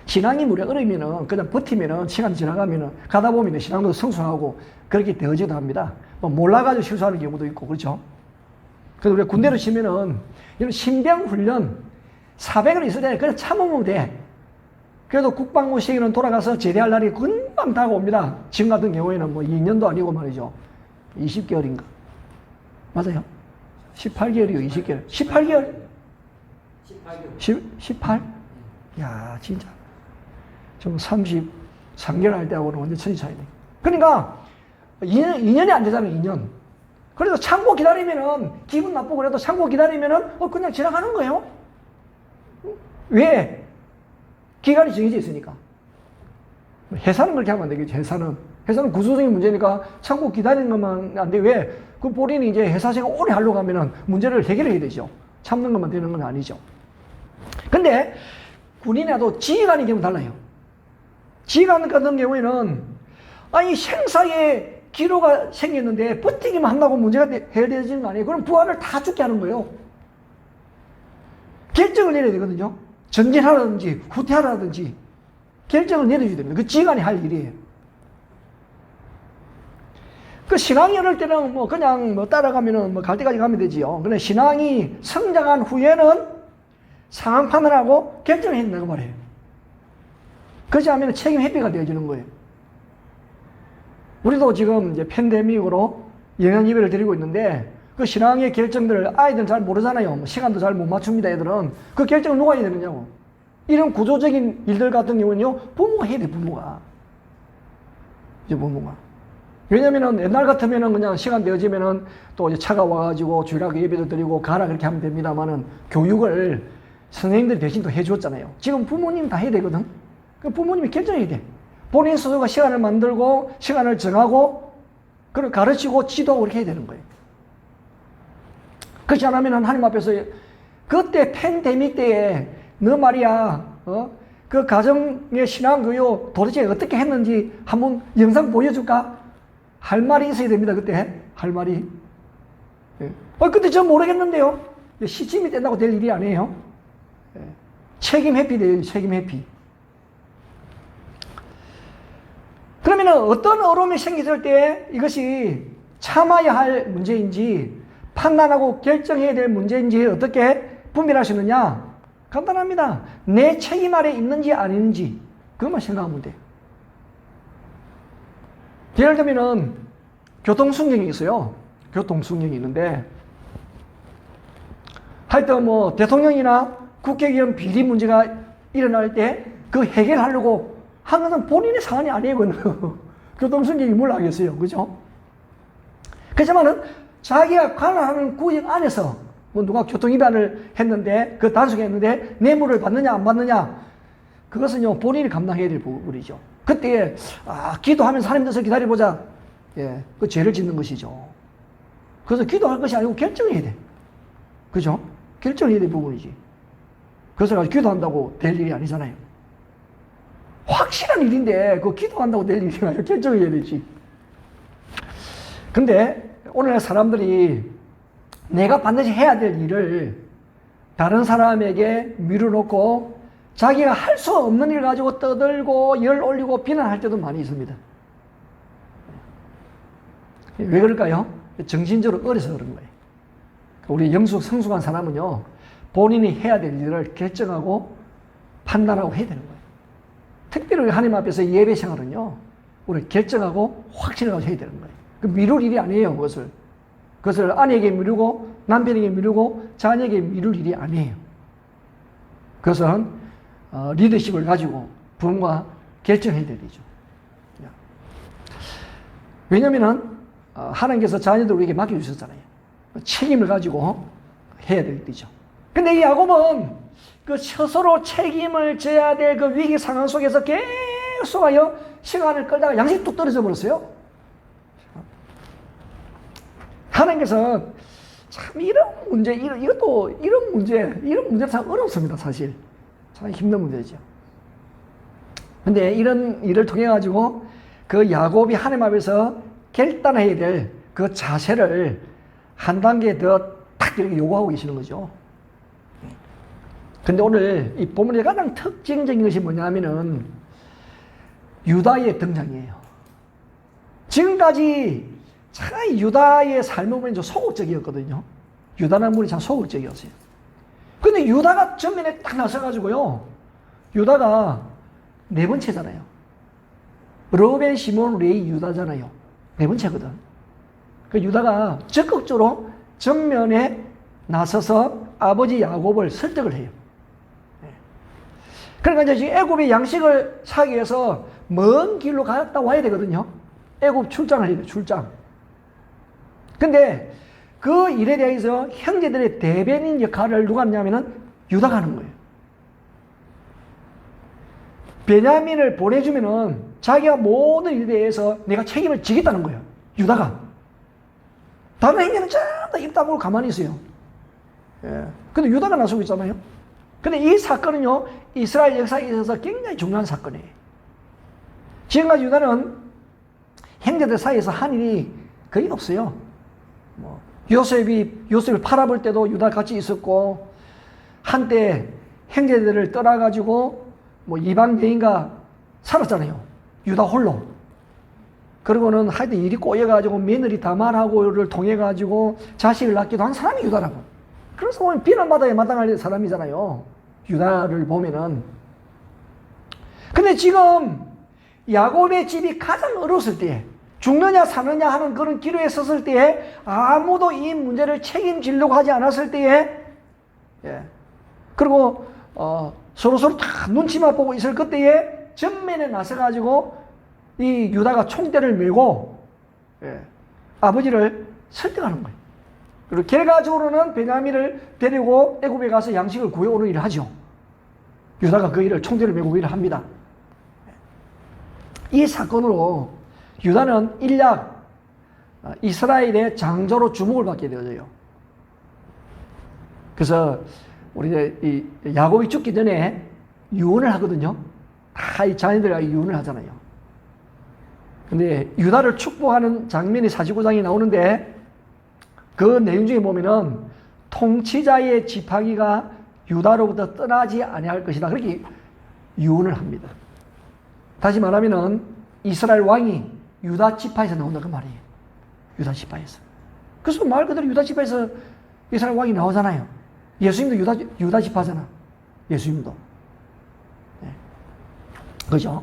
신앙이 우리가 어려우면은 그냥 버티면은 시간 지나가면은 가다 보면 신앙도 성숙하고 그렇게 되어지기도 합니다. 몰라가지고 실수하는 경우도 있고 그렇죠. 그래서 우리가 군대로 치면은 이런 신병 훈련 400을 있을 때 그냥 참으면 돼. 그래도 국방부 시기는 돌아가서 제대할 날이 금방 다가옵니다. 지금 같은 경우에는 2년도 아니고 말이죠. 20개월인가. 맞아요. 18개월이요, 20개월. 18개월? 18? 야, 진짜. 좀 33개월 할 때하고는 완전 천지 차이네. 그러니까, 2년이 안 되잖아요, 2년. 그래서 참고 기다리면은, 기분 나쁘고 그래도 참고 기다리면은, 그냥 지나가는 거예요. 왜? 기간이 정해져 있으니까. 회사는 그렇게 하면 안 되겠죠, 회사는 구조적인 문제니까 참고 기다리는 것만 안 돼. 왜? 그 본인이 이제 회사 생활 오래 하려고 하면은 문제를 해결해야 되죠. 참는 것만 되는 건 아니죠. 근데 군인에도 지휘관의 경우는 달라요. 지휘관 같은 경우에는 생사에 기로가 생겼는데 버티기만 한다고 문제가 해결되지는 거 아니에요. 그럼 부하를 다 죽게 하는 거예요. 결정을 내려야 되거든요. 전진하라든지 후퇴하라든지 결정을 내려줘야 됩니다. 그 지휘관이 할 일이에요. 그 신앙이 어릴 때는 그냥 따라가면은 갈 때까지 가면 되지요. 근데 신앙이 성장한 후에는 상황 판단하고 결정을 해야 된다고 말해요. 그렇지 않으면 책임 회피가 되어지는 거예요. 우리도 지금 이제 팬데믹으로 영양 예배를 드리고 있는데 그 신앙의 결정들을 아이들은 잘 모르잖아요. 시간도 잘 못 맞춥니다, 애들은. 그 결정을 누가 해야 되느냐고. 이런 구조적인 일들 같은 경우는요, 부모가 해야 돼, 부모가. 이제 부모가. 왜냐면은 옛날 같으면은 그냥 시간 되어지면은 또 이제 차가 와가지고 주일학교 예배도 드리고 가라 그렇게 하면 됩니다만은 교육을 선생님들이 대신 또 해주었잖아요. 지금 부모님 다 해야 되거든. 그 부모님이 결정해야 돼. 본인 스스로가 시간을 만들고 시간을 정하고 그걸 가르치고 지도하고 그렇게 해야 되는 거예요. 그렇지 않으면 하나님 앞에서 그때 팬데믹 때에 너 말이야, 그 가정의 신앙교육 도대체 어떻게 했는지 한번 영상 보여줄까? 할 말이 있어야 됩니다. 그때 할 말이. 예. 그때 전 모르겠는데요. 시침이 된다고 될 일이 아니에요. 예. 책임 회피 돼요. 책임 회피. 그러면 어떤 어려움이 생겼을 때 이것이 참아야 할 문제인지 판단하고 결정해야 될 문제인지 어떻게 분별할 수 있느냐? 간단합니다. 내 책임 아래 있는지 아닌지 그것만 생각하면 돼. 예를 들면 교통순경이 있어요. 교통순경이 있는데 하여튼 뭐 대통령이나 국회의원 비리 문제가 일어날 때 그 해결하려고 한 것은 본인의 사안이 아니거든요. 교통순경이 뭘 하겠어요. 그죠? 그렇지만은 자기가 관할하는 구역 안에서 뭐 누가 교통위반을 했는데 그 단속했는데 뇌물을 받느냐 안 받느냐 그것은요 본인이 감당해야 될 부분이죠. 그때 기도하면서 하나님 뜻을 기다려보자. 예, 그 죄를 짓는 것이죠. 그래서 기도할 것이 아니고 결정해야 돼. 그죠? 결정해야 될 부분이지. 그래서 가지고 기도한다고 될 일이 아니잖아요. 확실한 일인데 그 기도한다고 될 일이 아니라 결정해야 되지. 근데 오늘날 사람들이 내가 반드시 해야 될 일을 다른 사람에게 미뤄놓고 자기가 할 수 없는 일 가지고 떠들고 열 올리고 비난할 때도 많이 있습니다. 왜 그럴까요? 정신적으로 어려서 그런 거예요. 우리 영숙 성숙한 사람은요 본인이 해야 될 일을 결정하고 판단하고 해야 되는 거예요. 특별히 하나님 앞에서 예배 생활은요 우리 결정하고 확신하고 해야 되는 거예요. 그 미룰 일이 아니에요. 그것을 아내에게 미루고 남편에게 미루고 자녀에게 미룰 일이 아니에요. 그것은 리더십을 가지고 부모가 결정해야 되죠. 왜냐하면 하나님께서 자녀들 우리에게 맡겨주셨잖아요. 책임을 가지고 해야 될 일이죠. 근데 이 야곱은 그 스스로 책임을 져야 될 그 위기 상황 속에서 계속하여 시간을 끌다가 양식이 뚝 떨어져 버렸어요. 하나님께서 참 이런 문제는 참 어렵습니다. 사실 참 힘든 문제죠. 근데 이런 일을 통해 가지고 그 야곱이 하나님 앞에서 결단해야 될 그 자세를 한 단계 더 딱 이렇게 요구하고 계시는 거죠. 근데 오늘 이 본문의 가장 특징적인 것이 뭐냐면은 유다의 등장이에요. 지금까지 참 유다의 삶을 보면 좀 소극적이었거든요. 유다라는 분이 참 소극적이었어요. 근데 유다가 전면에 딱 나서가지고요. 유다가 네 번째잖아요. 르벤, 시몬, 레위, 유다잖아요. 네 번째거든. 그 유다가 적극적으로 전면에 나서서 아버지 야곱을 설득을 해요. 그러니까 이제 애굽의 양식을 사기 위해서 먼 길로 갔다 와야 되거든요. 애굽 출장을 해야 돼요. 출장. 근데 그 일에 대해서 형제들의 대변인 역할을 누가 하냐면은 유다가 하는 거예요. 베냐민을 보내주면은 자기가 모든 일에 대해서 내가 책임을 지겠다는 거예요. 유다가. 다른 형제는 전부 입 다물고 가만히 있어요. 예. 근데 유다가 나서고 있잖아요. 근데 이 사건은요, 이스라엘 역사에 있어서 굉장히 중요한 사건이에요. 지금까지 유다는 형제들 사이에서 한 일이 거의 없어요. 요셉을 팔아볼 때도 유다 같이 있었고, 한때 형제들을 떠나가지고 이방 여인과 살았잖아요. 유다 홀로. 그리고는 하여튼 일이 꼬여가지고 며느리 다말하고를 통해가지고 자식을 낳기도 한 사람이 유다라고. 그래서 보면 비난받아야 마땅할 사람이잖아요. 유다를 보면은. 근데 지금 야곱의 집이 가장 어려웠을 때, 죽느냐 사느냐 하는 그런 기로에 섰을 때에 아무도 이 문제를 책임지려고 하지 않았을 때에, 예. 그리고 서로서로 다 눈치만 보고 있을 그때에 전면에 나서가지고 이 유다가 총대를 메고, 예. 아버지를 설득하는 거예요. 그리고 결과적으로는 베냐민을 데리고 애굽에 가서 양식을 구해오는 일을 하죠. 유다가 그 일을 총대를 메고 일을 합니다. 이 사건으로 유다는 일약 이스라엘의 장조로 주목을 받게 되어져요. 그래서 우리 이제 이 야곱이 죽기 전에 유언을 하거든요. 다 이 자녀들과 유언을 하잖아요. 근데 유다를 축복하는 장면이 49장이 나오는데 그 내용 중에 보면은 통치자의 지팡이가 유다로부터 떠나지 아니할 것이다. 그렇게 유언을 합니다. 다시 말하면은 이스라엘 왕이 유다 지파에서 나온다 그 말이에요. 유다 지파에서. 그래서 말 그대로 유다 지파에서 이스라엘 왕이 나오잖아요. 예수님도 유다 지파잖아. 예수님도. 네. 그죠?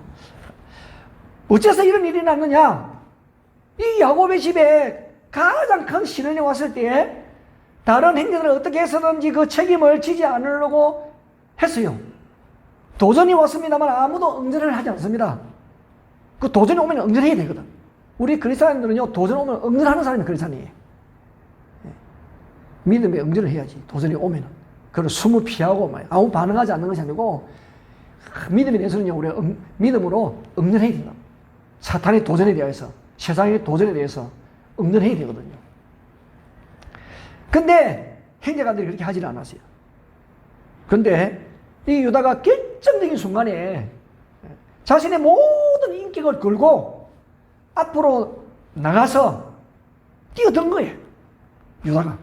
어째서 이런 일이 났느냐? 이 야곱의 집에 가장 큰 시련이 왔을 때에 다른 형제들은 어떻게 해서든지 그 책임을 지지 않으려고 했어요. 도전이 왔습니다만 아무도 응전을 하지 않습니다. 그 도전이 오면 응전해야 되거든. 우리 그리스도인들은요, 도전 오면 응전하는 사람이 그리스도인이에요. 믿음에 응전을 해야지. 도전이 오면은. 그걸 숨을 피하고 아무 반응하지 않는 것이 아니고 믿음에 대해서는요, 우리가 믿음으로 응전해야 된다. 사탄의 도전에 대해서, 세상의 도전에 대해서 응전해야 되거든요. 근데 형제간들이 그렇게 하지는 않았어요. 근데 이 유다가 결정적인 순간에 자신의 모든 인격을 걸고 앞으로 나가서 뛰어든 거예요. 유다가.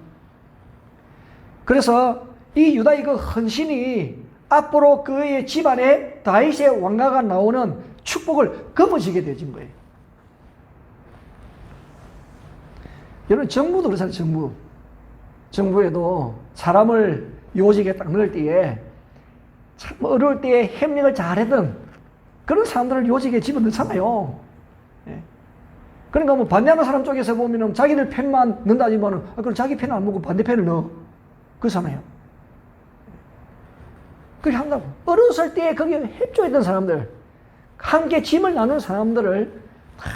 그래서 이 유다의 그 헌신이 앞으로 그의 집안에 다윗의 왕가가 나오는 축복을 거머쥐게 되어진 거예요. 여러분, 정부도 그렇잖아요. 정부에도 사람을 요직에 딱 넣을 때에 참 어려울 때에 협력을 잘했던 그런 사람들을 요직에 집어넣잖아요. 예. 그러니까 뭐 반대하는 사람 쪽에서 보면은 자기들 편만 넣는다지만은 그럼 자기 편을 안 먹고 반대편을 넣어. 그렇잖아요. 그렇게 한다고. 어렸을 때 거기에 협조했던 사람들, 함께 짐을 나누는 사람들을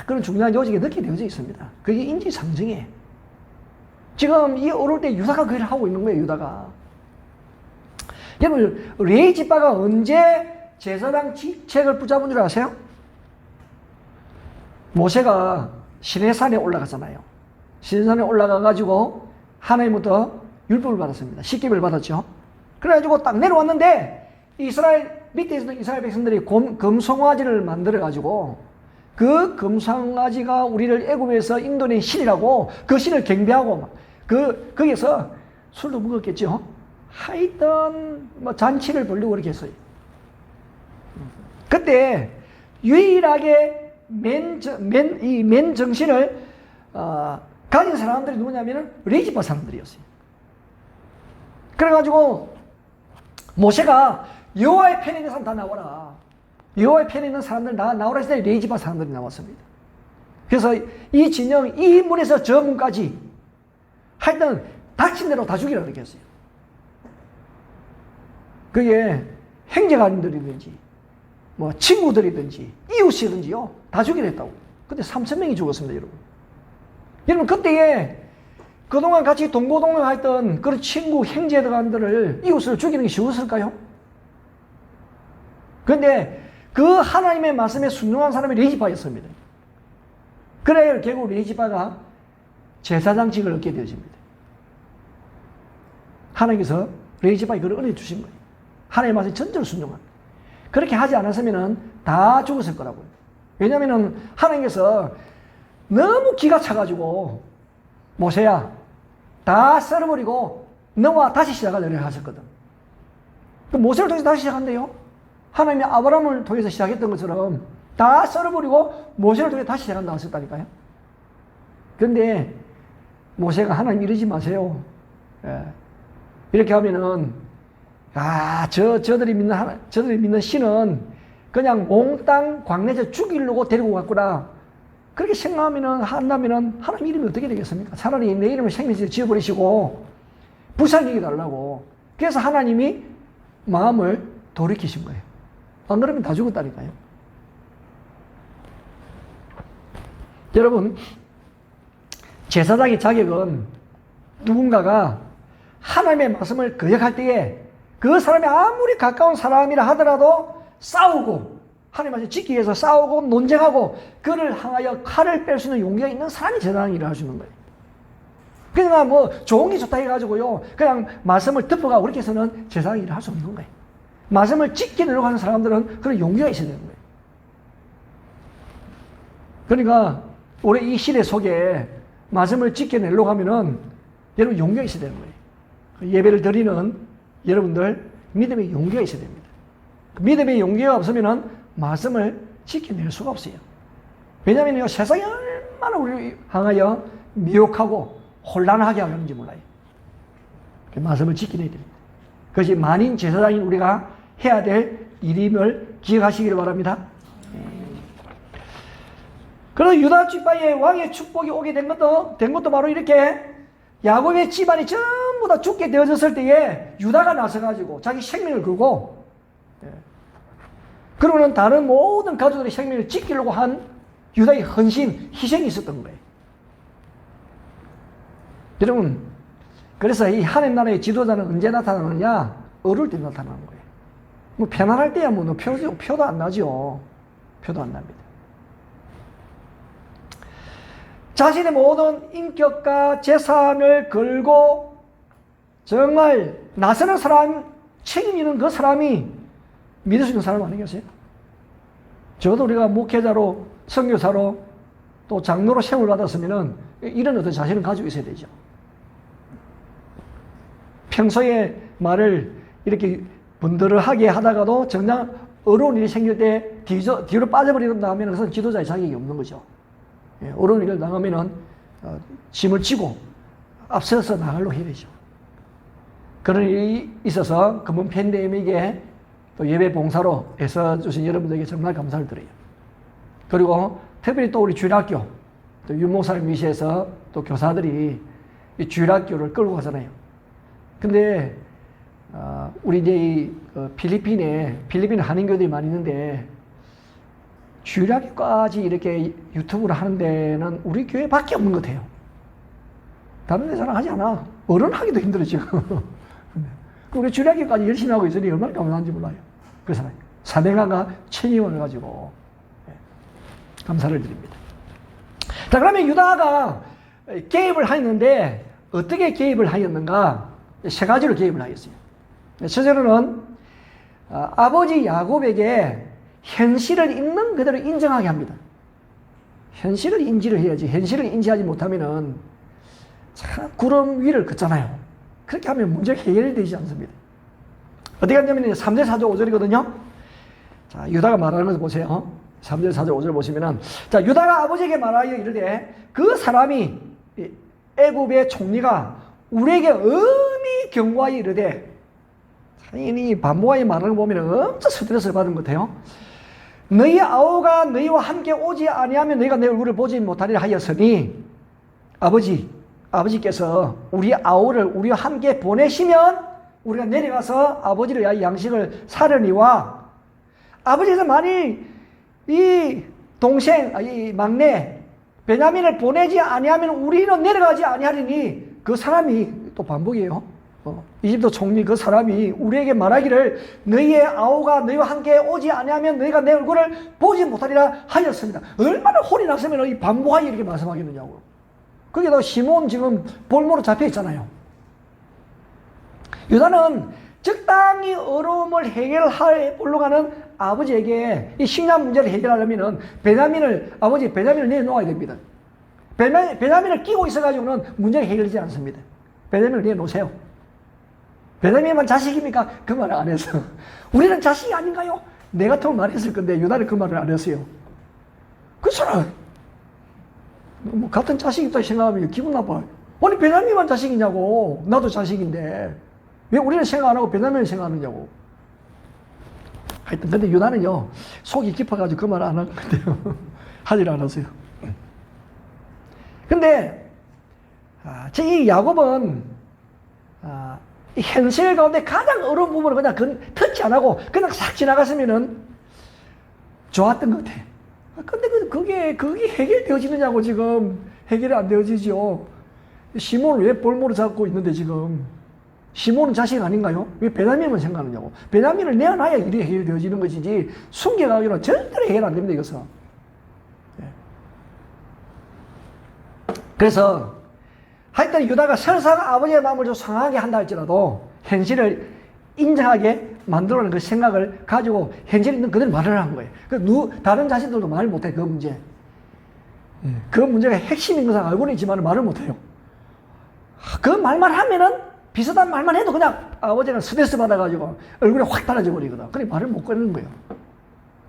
그런 중요한 요직에 넣게 되어져 있습니다. 그게 인지상정이에요. 지금 이 어릴 때 유다가 그 일을 하고 있는 거예요, 유다가. 여러분, 레위 지파가 언제 제사장 직책을 붙잡은 줄 아세요? 모세가 시내산에 올라가잖아요. 시내산에 올라가가지고 하나님부터 율법을 받았습니다. 십계명을 받았죠. 그래가지고 딱 내려왔는데 이스라엘 밑에 있는 이스라엘 백성들이 금송아지를 만들어가지고 그 금송아지가 우리를 애굽에서 인도낸 신이라고 그 신을 경배하고 거기서 술도 먹었겠죠. 하여튼 뭐 잔치를 벌리고 그렇게 했어요. 그때 유일하게 맨 정신을 가진 사람들이 누구냐면은 레위지파 사람들이었어요. 그래가지고 모세가 여호와의 편에 있는 사람 다 나와라. 여호와의 편에 있는 사람들 다 나오라 했을 때 레위지파 사람들이 나왔습니다. 그래서 이 진영, 이 문에서 저 문까지 하여튼 닥친 대로 다 죽이라 그렇게 했어요. 그게 형제간들이든지 뭐 친구들이든지 이웃이든지요 다 죽이라 했다고. 근데 3,000명이 죽었습니다, 여러분. 여러분, 그때에 그동안 같이 동고동락했던 그런 친구, 형제간들을, 이웃을 죽이는 게 쉬웠을까요? 그런데 그 하나님의 말씀에 순종한 사람이 레위지파였습니다. 그래야 결국 레위지파가 제사장직을 얻게 되어집니다. 하나님께서 레위지파에 그걸 은혜 주신 거예요. 하나님의 말씀에 전적으로 순종한. 그렇게 하지 않았으면 다 죽었을 거라고요. 왜냐하면 하나님께서 너무 기가 차가지고 모세야 다 썰어버리고 너와 다시 시작하려고 하셨거든. 모세를 통해서 다시 시작한대요. 하나님이 아브라함을 통해서 시작했던 것처럼 다 썰어버리고 모세를 통해서 다시 시작한다고 하셨다니까요. 그런데 모세가 하나님 이러지 마세요. 예. 이렇게 하면은 저들이 믿는 신은 그냥 몽땅 광내에서 죽이려고 데리고 갔구나. 그렇게 한다면은 하나님 이름이 어떻게 되겠습니까? 차라리 내 이름을 생명지에 지어버리시고 불쌍히 여겨달라고. 그래서 하나님이 마음을 돌이키신 거예요. 안 그러면 다 죽었다니까요. 여러분, 제사장의 자격은 누군가가 하나님의 말씀을 거역할 때에 그 사람이 아무리 가까운 사람이라 하더라도 싸우고 하나님의 말씀을 지키기 위해서 싸우고 논쟁하고 그를 향하여 칼을 뺄 수 있는 용기가 있는 사람이 제사장 일을 할 수 있는 거예요. 그냥 뭐 좋은 게 좋다 해가지고요. 그냥 말씀을 덮어가고 그렇게 해서는 제사장 일을 할 수 없는 거예요. 말씀을 지키려고 하는 사람들은 그런 용기가 있어야 되는 거예요. 그러니까 우리 이 시대 속에 말씀을 지켜내려고 하면은 여러분 용기가 있어야 되는 거예요. 예배를 드리는 여러분들 믿음의 용기가 있어야 됩니다. 믿음의 용기가 없으면은 말씀을 지켜낼 수가 없어요. 왜냐하면 세상이 얼마나 우리를 향하여 미혹하고 혼란하게 하는지 몰라요. 말씀을 지켜내야 됩니다. 그것이 만인 제사장인 우리가 해야 될 일임을 기억하시기를 바랍니다. 그래서 유다 지파의 왕의 축복이 오게 된 것도 바로 이렇게 야곱의 집안이 전부 다 죽게 되어졌을 때에 유다가 나서가지고 자기 생명을 걸고 그러면 다른 모든 가족들의 생명을 지키려고 한 유다의 헌신, 희생이 있었던 거예요. 여러분, 그래서 이 하나님 나라의 지도자는 언제 나타나느냐? 어려울 때 나타나는 거예요. 뭐 편안할 때야 뭐 표도 안 나죠. 표도 안 납니다. 자신의 모든 인격과 재산을 걸고 정말 나서는 사람, 책임지는 그 사람이 믿을 수 있는 사람 아니겠어요? 저도 우리가 목회자로, 선교사로, 또 장로로 세움을 받았으면은 이런 어떤 자신을 가지고 있어야 되죠. 평소에 말을 이렇게 분들하게 하다가도 정작 어려운 일이 생길 때 뒤로 빠져버린다 하면 그것은 지도자의 자격이 없는 거죠. 어려운 일을 당하면은 짐을 지고 앞서서 나가려고 해야 되죠. 그런 일이 있어서 금은 팬데믹에 또 예배 봉사로 애써주신 여러분들에게 정말 감사를 드려요. 그리고 특별히 또 우리 주일학교, 또 윤목사님 위시에서 또 교사들이 이 주일학교를 끌고 가잖아요. 근데 우리 이제 이 필리핀 한인교들이 많이 있는데 주일학교까지 이렇게 유튜브를 하는 데는 우리 교회밖에 없는 것 같아요. 다른 데서는 하지 않아. 어른 하기도 힘들어 지금. 우리 주일학교까지 열심히 하고 있으니 얼마나 감사한지 몰라요. 그래서 사명감과 책임을 가지고 감사를 드립니다. 자, 그러면 유다가 개입을 하였는데 어떻게 개입을 하였는가? 세 가지로 개입을 하였어요. 첫째로는 아버지 야곱에게 현실을 있는 그대로 인정하게 합니다. 현실을 인지를 해야지. 현실을 인지하지 못하면은 참 구름 위를 걷잖아요. 그렇게 하면 문제가 해결되지 않습니다. 어떻게 하냐면 3절 4절 5절이거든요. 자, 유다가 말하는 것을 보세요. 3절 4절 5절 보시면은 자, 유다가 아버지에게 말하여 이르되 그 사람이 애굽의 총리가 우리에게 엄히 경고하여 이르되 이 반모와의 말을 보면 엄청 스트레스를 받은 것 같아요. 너희 아우가 너희와 함께 오지 아니하면 너희가 내 얼굴을 보지 못하리라 하였으니 아버지께서 우리 아우를 우리와 함께 보내시면 우리가 내려가서 아버지를 위하여 양식을 사려니와 아버지께서 만일 이 동생, 이 막내 베냐민을 보내지 아니하면 우리는 내려가지 아니하리니 그 사람이 또 반복이에요. 이집트 총리 그 사람이 우리에게 말하기를 너희의 아우가 너희와 함께 오지 아니하면 너희가 내 얼굴을 보지 못하리라 하였습니다. 얼마나 혼이 났으면 이 반복하게 이렇게 말씀하겠느냐고. 거기다 시몬 지금 볼모로 잡혀 있잖아요. 유다는 적당히 어려움을 해결하려고 하는 아버지에게 이 식량 문제를 해결하려면 아버지 베냐민을 내놓아야 됩니다. 베냐민을 끼고 있어가지고는 문제가 해결되지 않습니다. 베냐민을 내놓으세요. 베냐민만 자식입니까? 그 말을 안 했어. 우리는 자식이 아닌가요? 내 같으면 말했을 건데 유다는 그 말을 안 했어요. 그 사람 뭐 같은 자식이 있다 생각하면 기분 나빠요. 아니 베냐민만 자식이냐고. 나도 자식인데 왜 우리는 생각 안 하고 베냐민을 생각하느냐고. 하여튼 근데 유다는요 속이 깊어가지고 그 말을 안 한 것 같아요. 하질 않았어요. 근데 이 야곱은 이 현실 가운데 가장 어려운 부분을 그냥 터치 안 하고 그냥 싹 지나갔으면은 좋았던 것 같아. 근데 그게 해결되어지느냐고 지금 해결이 안 되어지죠. 시몬을 왜 볼모로 잡고 있는데 지금 시몬은 자식 아닌가요? 왜 베냐민만 생각하느냐고. 베냐민을 내어놔야 일이 해결되어지는 것이지 숨겨가기로는 절대로 해결 안 됩니다. 이것은. 그래서 하여튼 유다가 설사 아버지의 마음을 좀 상하게 한다 할지라도 현실을 인정하게 만들어내는 그 생각을 가지고 현실에 있는 그대로 말을 한 거예요. 다른 자신들도 말을 못해, 그 문제. 그 문제가 핵심인 것은 알고는 있지만 말을 못해요. 그 말만 하면은 비슷한 말만 해도 그냥 아버지는 스트레스 받아가지고 얼굴이 확 달라져 버리거든. 그래 말을 못 꺼내는 거예요.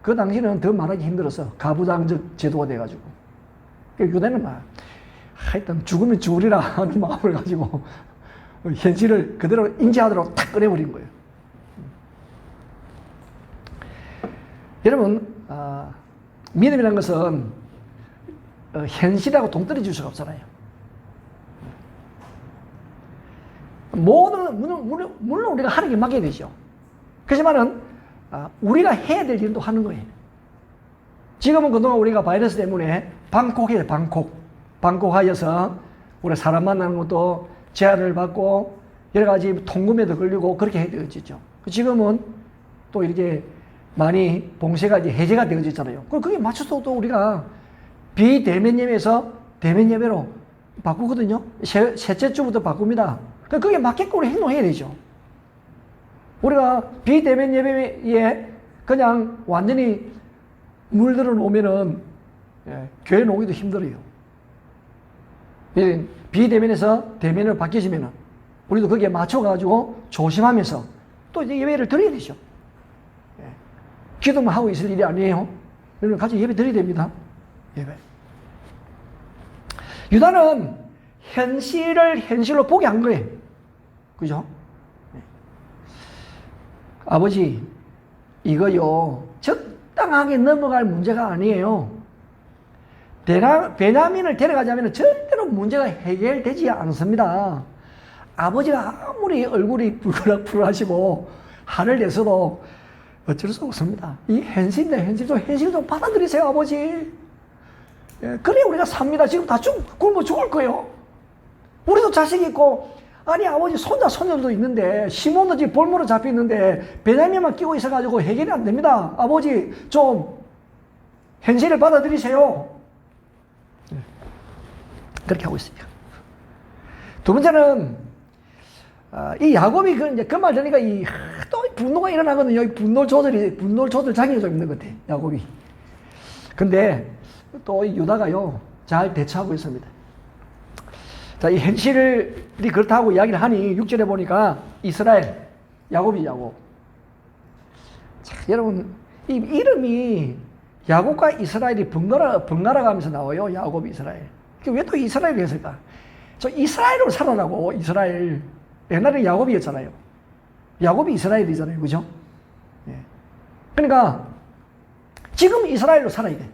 그 당시는 더 말하기 힘들어서 가부장적 제도가 돼가지고. 유다는 막 하여튼 죽으면 죽으리라 하는 마음을 가지고 현실을 그대로 인지하도록 탁 꺼내버린 거예요. 여러분, 믿음이라는 것은 현실하고 동떨어질 수가 없잖아요. 물론 우리가 하는 게 맡겨야 되죠. 그렇지만은 우리가 해야 될 일도 하는 거예요. 지금은 그동안 우리가 바이러스 때문에 방콕해요. 방콕하여서 우리 사람 만나는 것도 제한을 받고 여러 가지 통금에도 걸리고 그렇게 해되어졌죠. 지금은 또 이렇게 많이 봉쇄가 이제 해제가 되어졌잖아요. 그럼 그게 맞춰서 또 우리가 비대면 예배에서 대면 예배로 바꾸거든요. 셋째 주부터 바꿉니다. 그게 맞게끔 우리 행동해야 되죠. 우리가 비대면 예배에 그냥 완전히 물들어 놓으면은 교회 오기도 힘들어요. 비대면에서 대면으로 바뀌시면은 우리도 거기에 맞춰가지고 조심하면서 또 이제 예배를 드려야 되죠. 기도만 하고 있을 일이 아니에요. 여러분 같이 예배 드려야 됩니다. 예배. 유다는 현실을 현실로 보게 한 거예요. 그죠? 아버지, 이거요, 적당하게 넘어갈 문제가 아니에요. 베냐민을 데려가자면 절대로 문제가 해결되지 않습니다. 아버지가 아무리 얼굴이 불그락불그하시고 화를 내서도 어쩔 수 없습니다. 이 현실 좀 받아들이세요, 아버지. 그래 우리가 삽니다. 지금 다 굶어 죽을 거예요. 우리도 자식 있고, 아니 아버지 손자도 있는데 시몬도 지금 볼모로 잡혀 있는데 베냐민만 끼고 있어가지고 해결이 안 됩니다. 아버지 좀 현실을 받아들이세요. 그렇게 하고 있습니다. 두 번째는 이 야곱이 그 말 들으니까 또 분노가 일어나거든요. 이 분노 조절 장애가 좀 있는 것 같아, 야곱이. 근데 또 유다가요 잘 대처하고 있습니다. 자, 이 현실이 그렇다고 이야기를 하니 6절에 보니까 이스라엘, 야곱. 자, 여러분 이 이름이 야곱과 이스라엘이 번갈아 가면서 나와요. 야곱, 이스라엘. 왜 또 이스라엘이 했을까? 저 이스라엘로 살아라고. 이스라엘. 옛날에 야곱이었잖아요. 야곱이 이스라엘이잖아요. 그죠? 예. 그러니까 지금 이스라엘로 살아야 돼.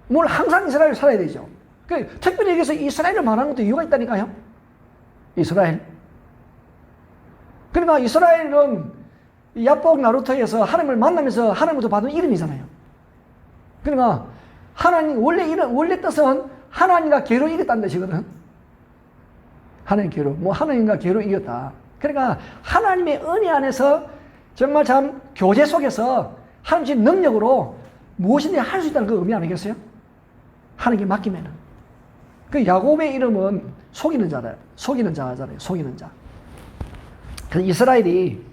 물론 항상 이스라엘로 살아야 되죠. 특별히 여기서 이스라엘을 말하는 것도 이유가 있다니까요. 이스라엘. 그러니까 이스라엘은 야복 나루터에서 하나님을 만나면서 하나님부터 받은 이름이잖아요. 그러니까 하나님 원래 뜻은 하나님과 개로 이겼다는 뜻이거든. 하나님 개로. 하나님과 개로 이겼다. 그러니까 하나님의 은혜 안에서 정말 참 교제 속에서 하나님의 능력으로 무엇이든지 할 수 있다는 그 의미 아니겠어요? 하나님께 맡기면은. 그 야곱의 이름은 속이는 자잖아요. 속이는 자. 그래서 이스라엘이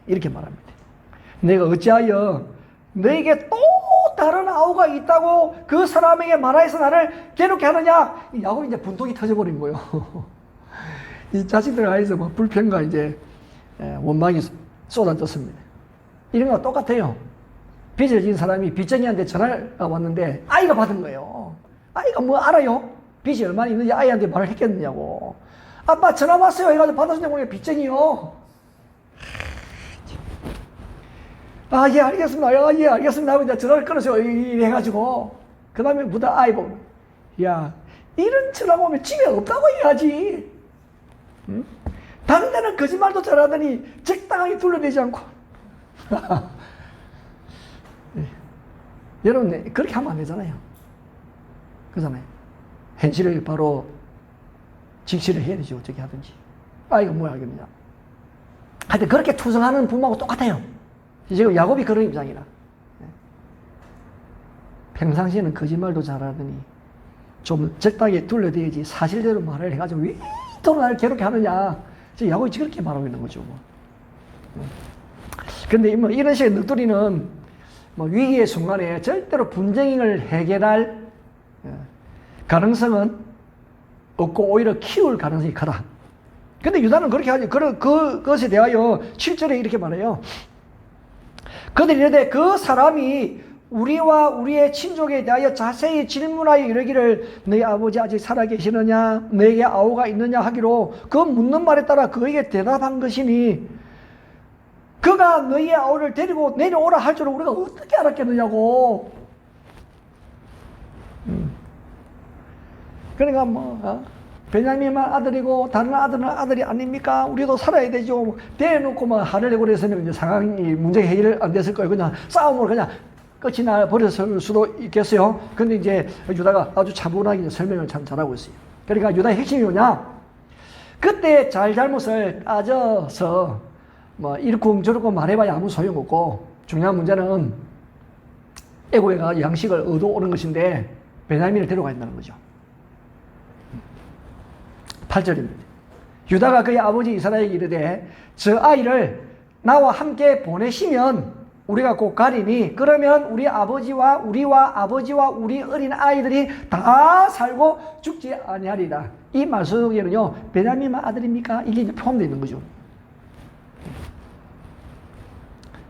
이렇게 말합니다. 내가 어찌하여 너에게 또 다른 아우가 있다고 그 사람에게 말하여서 나를 괴롭게 하느냐? 야곱이 이제 분통이 터져버린 거예요. 이 자식들 안에서 불평과 이제 원망이 쏟아졌습니다. 이런 거랑 똑같아요. 빚을 진 사람이 빚쟁이한테 전화가 왔는데 아이가 받은 거예요. 아이가 뭐 알아요? 빚이 얼마나 있는지 아이한테 말을 했겠느냐고. 아빠 전화 왔어요 해가지고 받았으냐고. 빚쟁이요. 예 알겠습니다. 예 알겠습니다 하고 이제 전화를 끊었어요. 이래가지고 그 다음에 부다 아이 보고, 야 이런 전화가 오면 집에 없다고 해야지. 응? 당대는 거짓말도 잘하더니 적당하게 둘러대지 않고. 여러분 그렇게 하면 안 되잖아요. 그잖아요. 현실을 바로 직시를 해야 되죠. 어떻게 하든지. 이거 뭐야 하겠느냐. 하여튼 그렇게 투성하는 부모하고 똑같아요. 지금 야곱이 그런 입장이라. 평상시에는 거짓말도 잘하더니 좀 적당히 둘러대야지 사실대로 말을 해가지고 왜 또 나를 괴롭게 하느냐. 지금 야곱이 그렇게 말하고 있는 거죠. 뭐. 근데 뭐 이런 식의 늑돌이는 뭐 위기의 순간에 절대로 분쟁을 해결할 가능성은 없고 오히려 키울 가능성이 크다. 근데 유다는 그렇게 하지. 그것에 대하여 7절에 이렇게 말해요. 그들이 이르되 그 사람이 우리와 우리의 친족에 대하여 자세히 질문하여 이르기를 너희 아버지 아직 살아계시느냐 너에게 아우가 있느냐 하기로 그 묻는 말에 따라 그에게 대답한 것이니 그가 너희의 아우를 데리고 내려오라 할 줄을 우리가 어떻게 알았겠느냐고. 그러니까 뭐 베냐민만 아들이고 다른 아들은 아들이 아닙니까? 우리도 살아야 되죠. 대놓고 막 화를 내고 그랬으면 이제 상황이 문제 해결 안 됐을 거예요. 그냥 싸움으로 그냥 끝이 나 버렸을 수도 있겠어요. 근데 이제 유다가 아주 차분하게 설명을 참 잘하고 있어요. 그러니까 유다의 핵심이 뭐냐? 그때 잘못을 따져서 뭐 이렇고 말해봐야 아무 소용없고 중요한 문제는 애고가 양식을 얻어오는 것인데 베냐민을 데려가 있다는 거죠. 8절입니다. 유다가 그의 아버지 이스라엘에게 이르되 저 아이를 나와 함께 보내시면 우리가 곧 가리니 그러면 우리와 아버지와 우리 어린 아이들이 다 살고 죽지 아니하리라. 이 말 속에는요 베냐민만 아들입니까? 이게 이제 포함되어 있는 거죠.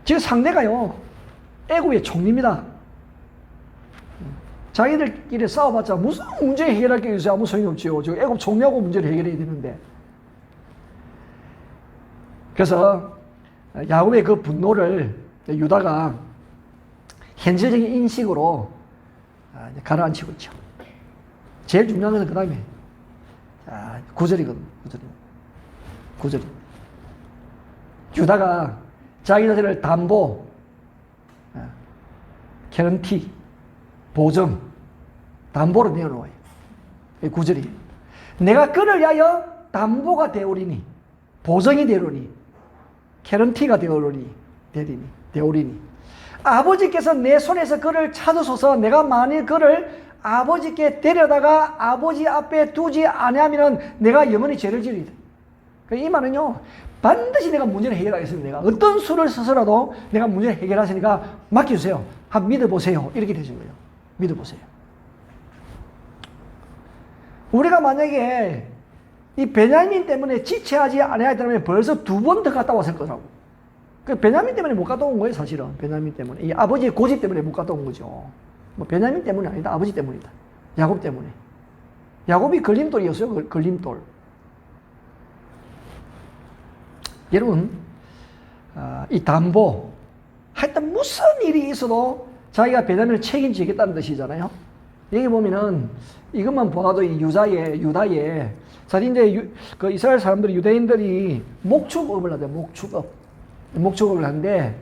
지금 상대가요 애굽의 총리입니다. 자기들끼리 싸워봤자 무슨 문제 해결할 게 있어요? 아무 소용이 없지요. 지금 애굽 총리하고 문제를 해결해야 되는데. 그래서 야곱의 그 분노를 유다가 현실적인 인식으로 가라앉히고 있죠. 제일 중요한 것은 그 다음에 9절이거든요. 9절입니다. 유다가 자기들을 담보, 개런티, 보증, 담보로 내어놓아요. 9절이 내가 그를 위하여 담보가 되오리니 보증이 되오리니 개런티가 되오리니 아버지께서 내 손에서 그를 찾으소서. 내가 만일 그를 아버지께 데려다가 아버지 앞에 두지 아니하면 내가 영원히 죄를 지리리다. 이 말은요 반드시 내가 문제를 해결하겠습니다. 내가 어떤 수를 써서라도 내가 문제를 해결하시니까 맡겨주세요. 한번 믿어보세요. 이렇게 되신 거예요. 믿어보세요. 우리가 만약에 이 베냐민 때문에 지체하지 아니하였다면 벌써 2번 더 갔다 왔을 거라고. 그 베냐민 때문에 못 갔다 온 거예요, 사실은. 베냐민 때문에. 이 아버지의 고집 때문에 못 갔다 온 거죠. 뭐 베냐민 때문이 아니다. 아버지 때문이다. 야곱 때문에. 야곱이 걸림돌이었어요. 걸림돌. 여러분, 이 담보, 하여튼 무슨 일이 있어도 자기가 베냐민을 책임지겠다는 뜻이잖아요. 여기 보면은 이것만 보아도 이 유다의 사실 이제 그 이스라엘 사람들이 유대인들이 목축업을 하죠. 목축업을 하는데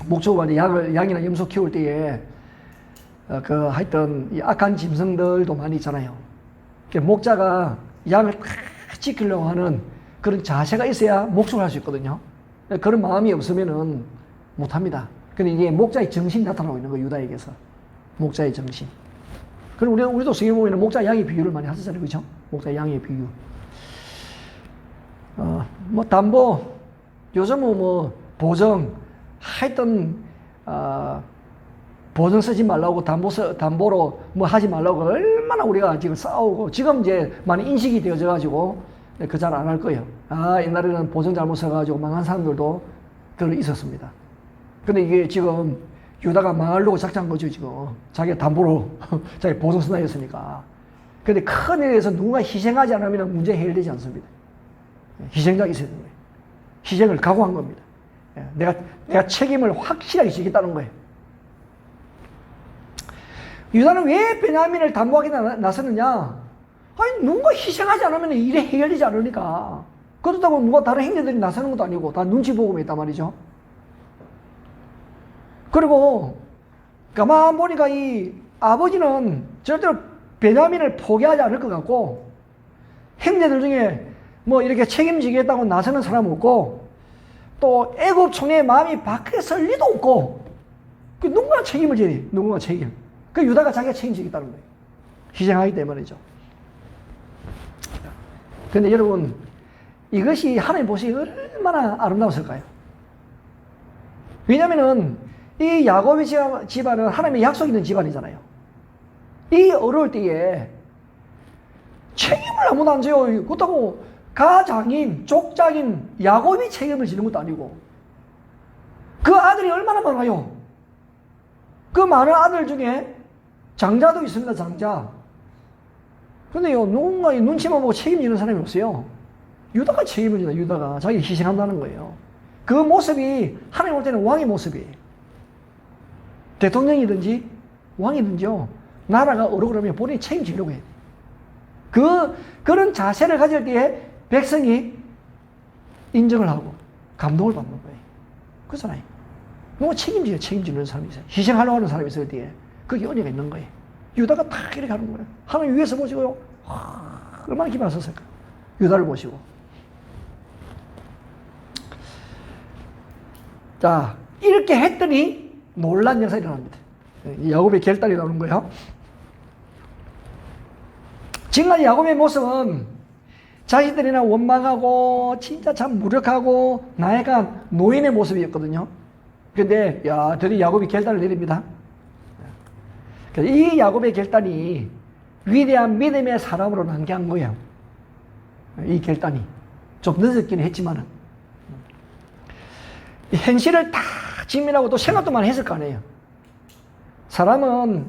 목축업을 하는데 양이나 염소 키울 때에 그 하여튼 이 악한 짐승들도 많이 있잖아요. 목자가 양을 다 지키려고 하는 그런 자세가 있어야 목축을 할 수 있거든요. 그런 마음이 없으면은 못합니다. 근데 이게 목자의 정신이 나타나고 있는 거예요, 유다에게서. 목자의 정신. 그럼 우리도 성경 보면 목자 양의 비유를 많이 하셨잖아요, 그죠? 목자 양의 비유. 뭐 담보, 요즘은 뭐 보증, 하여튼 보증 쓰지 말라고 담보로 뭐 하지 말라고 얼마나 우리가 지금 싸우고 지금 이제 많이 인식이 되어져 가지고 그 잘 안 할 거예요. 옛날에는 보증 잘못 써가지고 망한 사람들도 있었습니다. 근데 이게 지금 유다가 망하려고 작정한 거죠, 지금. 자기가 담보로, 자기 보증 쓴다 했으니까. 근데 큰 일에서 누군가 희생하지 않으면 문제 해결되지 않습니다. 희생자가 있어야 되는 거예요. 희생을 각오한 겁니다. 내가 책임을 확실하게 지겠다는 거예요. 유다는 왜 베냐민을 담보하게 나섰느냐? 아니, 누군가 희생하지 않으면 일이 해결되지 않으니까. 그렇다고 누가 다른 형제들이 나서는 것도 아니고 다 눈치 보고 있단 말이죠. 그리고 가만 보니까 이 아버지는 절대로 베냐민을 포기하지 않을 것 같고 형제들 중에 뭐 이렇게 책임지겠다고 나서는 사람 없고 또 애굽 총리의 마음이 바뀌었을 리도 없고 누군가 책임을 져야 돼. 누군가 책임. 그 유다가 자기가 책임지겠다는 거예요. 희생하기 때문이죠. 근데 여러분, 이것이 하나님 보시기 얼마나 아름다웠을까요? 왜냐면은 이 야곱의 집안은 하나님의 약속 있는 집안이잖아요. 이 어려울 때에 책임을 아무도 안 져요. 그렇다고 가장인, 족장인 야곱이 책임을 지는 것도 아니고, 그 아들이 얼마나 많아요. 그 많은 아들 중에 장자도 있습니다. 장자. 그런데요, 누군가 눈치만 보고 책임지는 사람이 없어요. 유다가 책임을 지나. 유다가 자기 희생한다는 거예요. 그 모습이 하나님 올 때는 왕의 모습이에요. 대통령이든지 왕이든지요, 나라가 어려 그러면 본인이 책임지려고 해요. 그런 자세를 가질 때에 백성이 인정을 하고 감동을 받는 거예요. 그렇잖아요. 누가 책임지는 사람이 있어요. 희생하려고 하는 사람이 있을 때에 거기 은혜가 있는 거예요. 유다가 딱 이렇게 하는 거예요. 하나님 위에서 보시고요, 얼마나 기뻐하셨을까. 유다를 보시고. 자, 이렇게 했더니 놀란 역사가 일어납니다. 야곱의 결단이 나오는 거예요. 지금까지 야곱의 모습은 자식들이나 원망하고 진짜 참 무력하고 나약한 노인의 모습이었거든요. 그런데 드디어 야곱이 결단을 내립니다. 이 야곱의 결단이 위대한 믿음의 사람으로 남게한 거예요. 이 결단이 좀 늦었긴 했지만은 현실을 다 직면하고 또 생각도 많이 했을 거 아니에요. 사람은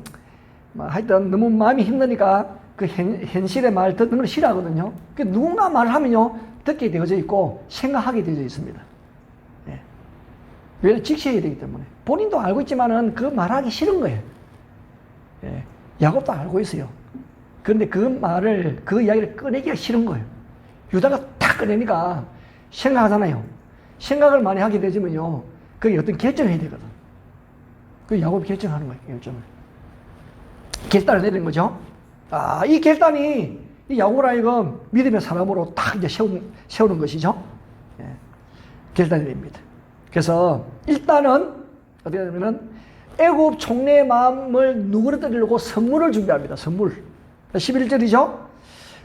하여튼 너무 마음이 힘드니까 그 현실의 말 듣는 걸 싫어하거든요. 누군가 말을 하면요, 듣게 되어져 있고 생각하게 되어져 있습니다. 예. 왜? 직시해야 되기 때문에. 본인도 알고 있지만은 그 말하기 싫은 거예요. 예. 야곱도 알고 있어요. 그런데 그 말을, 그 이야기를 꺼내기가 싫은 거예요. 유다가 딱 꺼내니까 생각하잖아요. 생각을 많이 하게 되지만요, 그게 어떤 결정을 해야 되거든. 그 야곱이 결정하는 거예요, 결정을. 결단을 내리는 거죠. 이 결단이 이 야곱을 하여금 믿음의 사람으로 딱 이제 세우는 것이죠. 예. 결단이 됩니다. 그래서 일단은 어떻게 하냐면은 애굽 총리의 마음을 누그러뜨리려고 선물을 준비합니다. 선물. 11절이죠.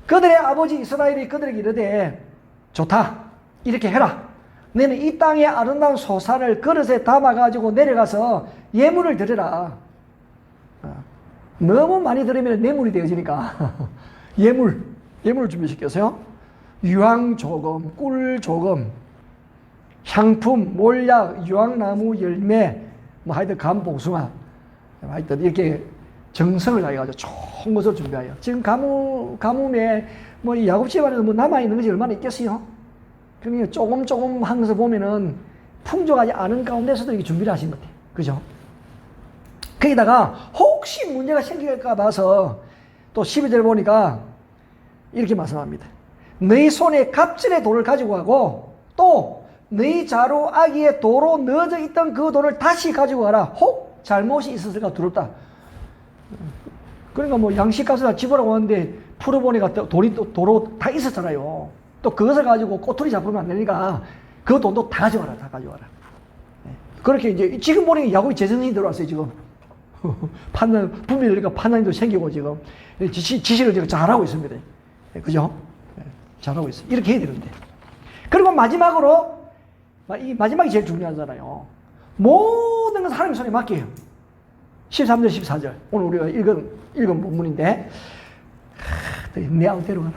그들의 아버지 이스라엘이 그들에게 이르되, 좋다, 이렇게 해라. 너는 이 땅의 아름다운 소산을 그릇에 담아가지고 내려가서 예물을 드려라. 너무 많이 들으면 뇌물이 되어지니까 예물을 준비시켰어요. 유황 조금, 꿀 조금, 향품, 몰약, 유황나무 열매, 하여튼 감복숭아, 하여튼 이렇게 정성을 다해가지고 좋은 것을 준비하여. 지금 가뭄에 야곱 집안에서 남아있는 것이 얼마나 있겠어요? 그러니까 조금 한 것을 보면은 풍족하지 않은 가운데서도 이렇게 준비를 하신 것 같아요. 그죠? 거기다가 혹시 문제가 생길까 봐서 또 12절 보니까 이렇게 말씀합니다. 너희 손에 갑질의 돌을 가지고 가고 또 너희 자루 아기의 도로 넣어져 있던 그 돌을 다시 가지고 가라. 혹 잘못이 있었을까 두렵다. 그러니까 양식값을 다 집으라고 하는데 풀어보니까 돌이 또 도로 다 있었잖아요. 또 그것을 가지고 꼬투리 잡으면 안 되니까 그 돈도 다 가져와라. 다 가져와라. 그렇게 이제 지금 보니까 야곱이 재정신이 들어왔어요. 지금 판단, 분별이니까 판단도 생기고 지금 지시를 지금 잘하고 있습니다. 그죠? 잘하고 있어요. 이렇게 해야 되는데. 그리고 마지막으로, 이 마지막이 제일 중요하잖아요. 모든 것은 하나님 손에 맡겨요. 13절, 14절. 오늘 우리가 읽은 본문인데, 레아를 데려가라.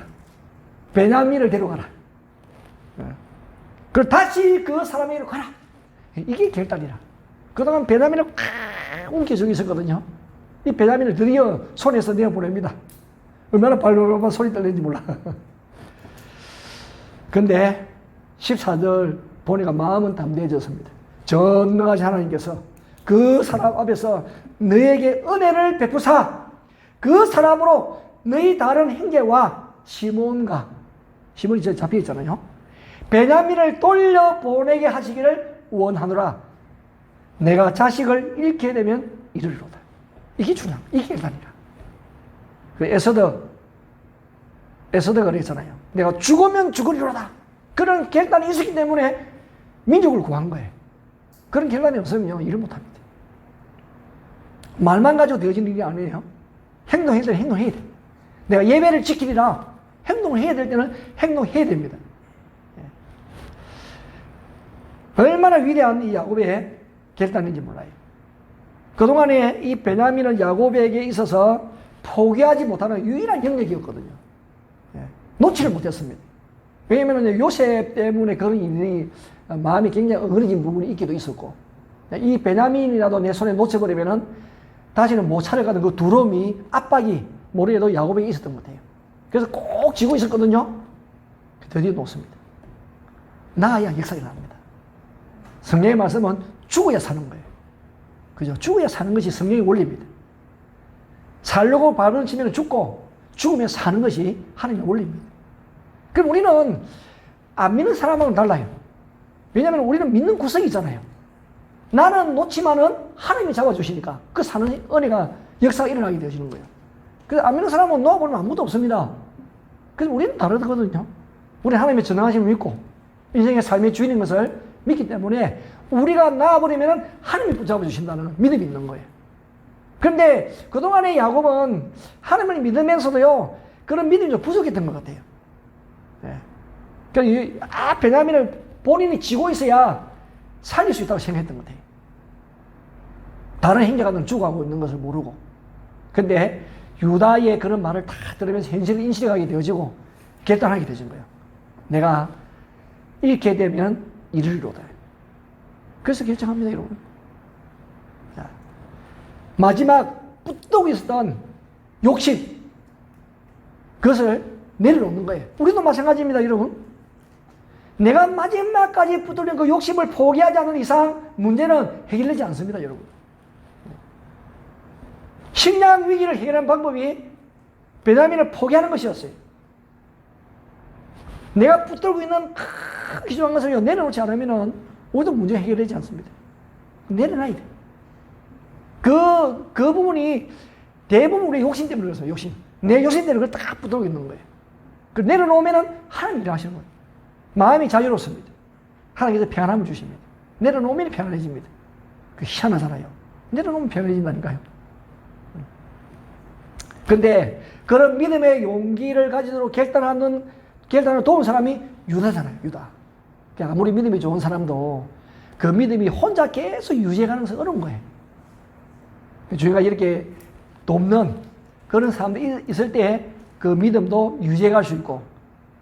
베냐민을 데려가라. 그리고 다시 그 사람에게로 가라. 이게 결단이라. 그동안 베냐민을 움켜쥐고 있었거든요. 이 베냐민을 드디어 손에서 내어보냅니다. 얼마나 발로만 소리 떨리는지 몰라. 근데 14절 보니까 마음은 담대해졌습니다. 전능하신 하나님께서 그 사람 앞에서 너에게 은혜를 베푸사 그 사람으로 너희 다른 형제와 시몬이 이제 잡혀있잖아요. 베냐민을 돌려보내게 하시기를 원하노라. 내가 자식을 잃게 되면 이르리로다. 이게 중요합니다. 이게 결단이라. 에서더가 그랬잖아요. 내가 죽으면 죽으리로다. 그런 결단이 있었기 때문에 민족을 구한 거예요. 그런 결단이 없으면 일을 못합니다. 말만 가지고 되어지는 일이 아니에요. 행동해야 돼. 내가 예배를 지키리라. 행동을 해야 될 때는 행동해야 됩니다. 얼마나 위대한 이 야곱의 결단인지 몰라요. 그동안에 이 베냐민은 야곱에게 있어서 포기하지 못하는 유일한 영역이었거든요. 놓지를 못했습니다. 왜냐하면 요셉 때문에 그런 일이 마음이 굉장히 어그러진 부분이 있기도 있었고, 이 베냐민이라도 내 손에 놓쳐버리면은 다시는 못 찾아가는 그 두려움이, 압박이 모래에도 야곱에게 있었던 것 같아요. 그래서 꼭 쥐고 있었거든요. 드디어 놓습니다. 나아야 역사가 일어납니다. 성경의 말씀은 죽어야 사는 거예요. 그죠? 죽어야 사는 것이 성경의 원리입니다. 살려고 발버둥 치면 죽고, 죽으면 사는 것이 하나님의 원리입니다. 그럼 우리는 안 믿는 사람하고는 달라요. 왜냐하면 우리는 믿는 구석이 있잖아요. 나는 놓지만은 하나님이 잡아주시니까 그 사는 은혜가, 역사가 일어나게 되어지는 거예요. 그래서 안 믿는 사람은 놓아보면 아무도 없습니다. 그래서 우리는 다르거든요. 우리는 하나님의 전능하심을 믿고 인생의 삶의 주인인 것을 믿기 때문에 우리가 나아버리면 하나님이 붙잡아 주신다는 믿음이 있는 거예요. 그런데 그동안의 야곱은 하나님을 믿으면서도요, 그런 믿음이 좀 부족했던 것 같아요. 그러니까 베냐민을 본인이 쥐고 있어야 살릴 수 있다고 생각했던 것 같아요. 다른 형제가들은 죽어가고 있는 것을 모르고. 근데 유다의 그런 말을 다 들으면서 현실을 인식하게 되어지고 결단하게 되어진 거예요. 내가 이렇게 되면 이르리로다. 그래서 결정합니다, 여러분. 자, 마지막 붙들고 있었던 욕심, 그것을 내려놓는 거예요. 우리도 마찬가지입니다, 여러분. 내가 마지막까지 붙들린 그 욕심을 포기하지 않는 이상 문제는 해결되지 않습니다, 여러분. 식량 위기를 해결하는 방법이 베냐민을 포기하는 것이었어요. 내가 붙들고 있는 큰 귀중한 것을 내려놓지 않으면 오히려 문제가 해결되지 않습니다. 내려놔야 돼. 그 부분이 대부분 우리 욕심 때문에 그래서 욕심. 내 욕심 때문에 그걸 딱 붙들고 있는 거예요. 그 내려놓으면 하나님이 일하시는 거예요. 마음이 자유롭습니다. 하나님께서 평안함을 주십니다. 내려놓으면 평안해집니다. 그 희한하잖아요. 내려놓으면 평안해진다니까요. 근데 그런 믿음의 용기를 가지도록 결단을 도운 사람이 유다잖아요, 유다. 아무리 믿음이 좋은 사람도 그 믿음이 혼자 계속 유지해가는 것은 어려운 거예요. 주님가 이렇게 돕는 그런 사람들이 있을 때 그 믿음도 유지해갈 수 있고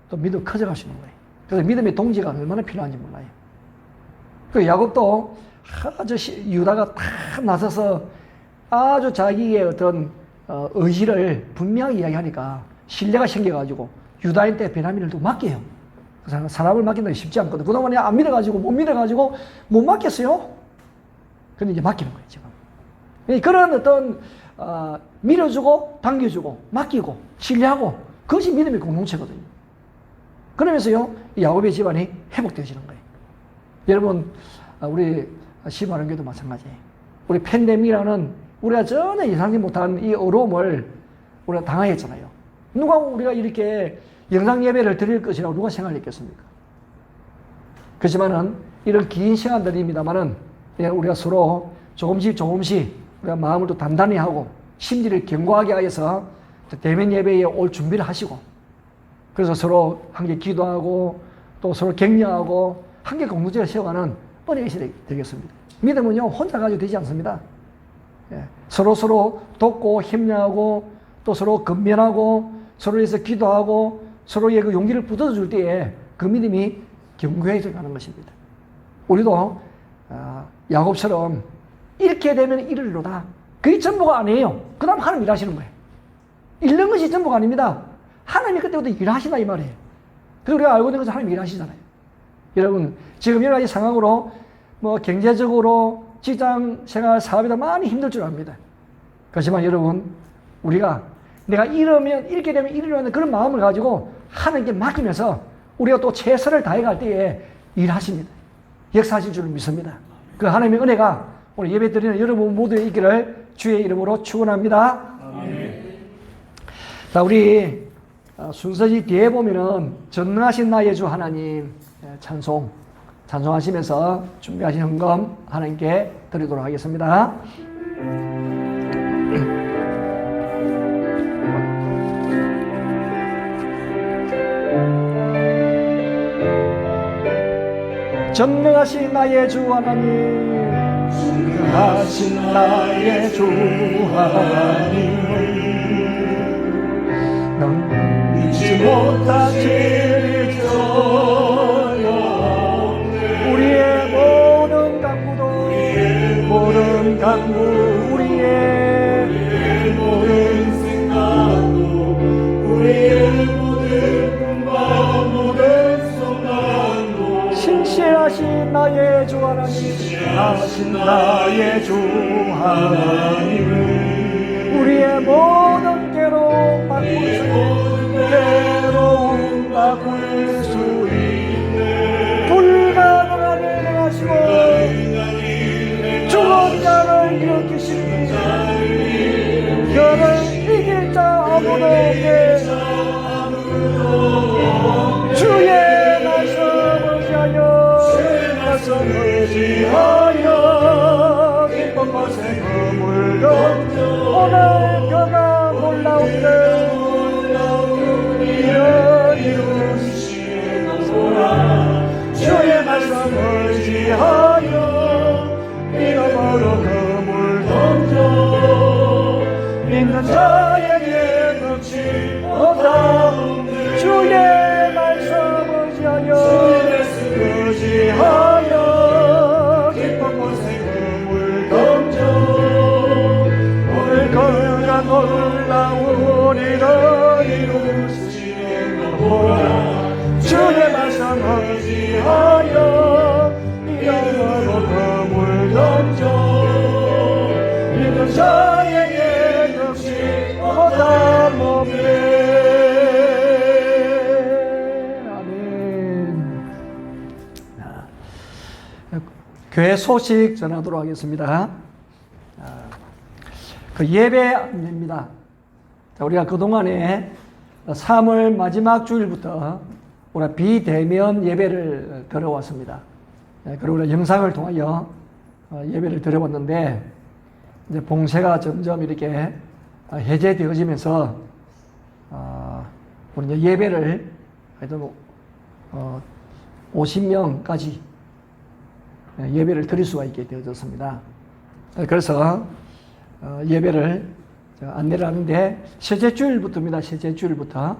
또 믿음 커져갈 수 있는 거예요. 그래서 믿음의 동지가 얼마나 필요한지 몰라요. 그 야곱도 아주 유다가 딱 나서서 아주 자기의 어떤 의지를 분명히 이야기하니까 신뢰가 생겨가지고 유다인때 베냐민을 또 맡겨요. 그 사람을 맡기는 게 쉽지 않거든. 그동안에 안 믿어가지고 못 믿어가지고 못 맡겼어요. 근데 이제 맡기는 거예요, 지금. 그런 어떤 밀어주고 당겨주고 맡기고 신뢰하고 그것이 믿음의 공동체거든요. 그러면서요, 야곱의 집안이 회복되어지는 거예요. 여러분, 우리 시바른교도 마찬가지예요. 우리 팬데믹이라는 우리가 전혀 예상치 못한 이 어려움을 우리가 당하였잖아요. 누가 우리가 이렇게 영상 예배를 드릴 것이라고 누가 생각했겠습니까? 그렇지만은 이런 긴 시간들입니다만은 우리가 서로 조금씩 우리가 마음을 또 단단히 하고 심지를 견고하게 하여서 대면 예배에 올 준비를 하시고, 그래서 서로 함께 기도하고 또 서로 격려하고 함께 공동체를 세워가는 은혜가 되겠습니다. 믿음은요, 혼자 가지고 되지 않습니다. 서로 돕고 힘내하고 또 서로 건면하고 서로에 대해서 기도하고 서로의 그 용기를 붙여줄 때에 그 믿음이 견고해져 가는 것입니다. 우리도 야곱처럼 이렇게 되면 이르리로다. 그게 전부가 아니에요. 그 다음 하나님 일하시는 거예요. 잃는 것이 전부가 아닙니다. 하나님이 그때부터 일하시다 이 말이에요. 그래서 우리가 알고 있는 것은 하나님이 일하시잖아요. 여러분, 지금 여러 가지 상황으로 뭐 경제적으로 직장 생활 사업이다 많이 힘들 줄 압니다. 그렇지만 여러분, 우리가 내가 이렇게 되면 이러려는 그런 마음을 가지고 하나님께 맡기면서 우리가 또 최선을 다해갈 때에 일하십니다. 역사하실 줄 믿습니다. 그 하나님의 은혜가 오늘 예배 드리는 여러분 모두에 있기를 주의 이름으로 축원합니다. 자, 우리 순서지 뒤에 보면은 전능하신 나의 주 하나님 찬송하시면서 준비하신 헌금 하나님께 드리도록 하겠습니다. 전능하신 나의 주 하나님, 하신 나의 주 하나님을 잊지 못한 일이 전혀 없네. 우리의 모든 강구도, 모든 간구, 우리의 모든 생각도, 우리의 모든 꿈과 모든 소망도 신실하신 나의 주 하나님, 하신 나의 주 하나님을 우리의 모든 괴로움 바꿀 수 있는, 괴로움 바꿀 수 있네. 불가능한 일을 행하시고 죽은 자를 일으키시니 그를 이길 자 아무도 없게 주의 말씀을 의지하여 기쁜 것에 그물 던져 오늘 그가 놀라운 일을 이루시리라. 주의 말씀을 의지하여 믿음으로 그물 던져 믿는 자에게 끝이 없다. 주의 말씀을 의지하여 기쁜 곳에 그물 던져 오늘 그가 놀라운 일을 이루시리라. 주의 말씀을 의지하여 믿음으로 그물 던져 믿는 자에게 역시 보답없네. 교회 소식 전하도록 하겠습니다. 그 예배 안내입니다. 우리가 그동안에 3월 마지막 주일부터 우리가 비대면 예배를 드려왔습니다. 그리고 우리가 영상을 통하여 예배를 드려왔는데, 이제 봉쇄가 점점 이렇게 해제되어지면서 우리 이제 예배를 하여튼 50명까지 예배를 드릴 수가 있게 되어졌습니다. 그래서 예배를 안내를 하는데 셋째 주일부터입니다. 셋째 주일부터.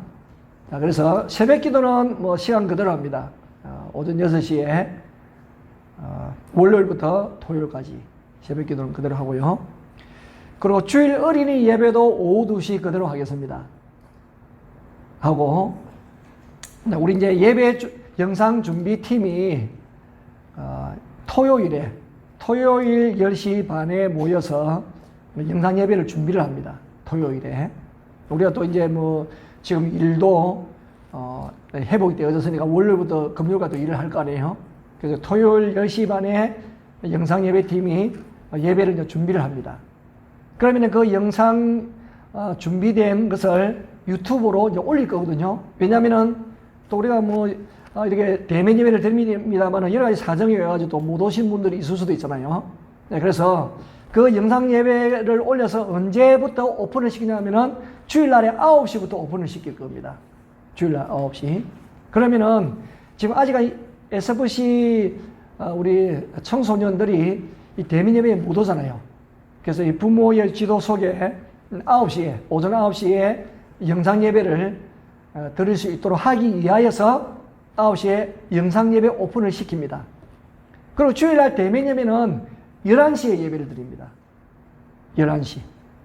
그래서 새벽 기도는 뭐 시간 그대로 합니다. 오전 6시에 월요일부터 토요일까지 새벽 기도는 그대로 하고요. 그리고 주일 어린이 예배도 오후 2시 그대로 하겠습니다. 하고 우리 이제 예배 영상 준비 팀이 토요일 10시 반에 모여서 영상 예배를 준비를 합니다. 토요일에. 우리가 또 이제 뭐 지금 일도 회복이 되어졌으니까 월요일부터 금요일까지 일을 할 거 아니에요. 그래서 토요일 10시 반에 영상 예배 팀이 예배를 이제 준비를 합니다. 그러면 그 영상 준비된 것을 유튜브로 이제 올릴 거거든요. 왜냐면은 또 우리가 뭐 이렇게 대면 예배를 드립니다만 여러 가지 사정이 와가지고 또 못 오신 분들이 있을 수도 있잖아요. 네, 그래서 그 영상 예배를 올려서 언제부터 오픈을 시키냐면은 주일날에 9시부터 오픈을 시킬 겁니다. 주일날 9시. 그러면은 지금 아직 SFC 우리 청소년들이 이 대면 예배에 못 오잖아요. 그래서 이 부모의 지도 속에 9시에, 오전 9시에 영상 예배를 드릴 수 있도록 하기 위하여서 9시에 영상 예배 오픈을 시킵니다. 그리고 주일날 대면 예배는 11시에 예배를 드립니다. 11시.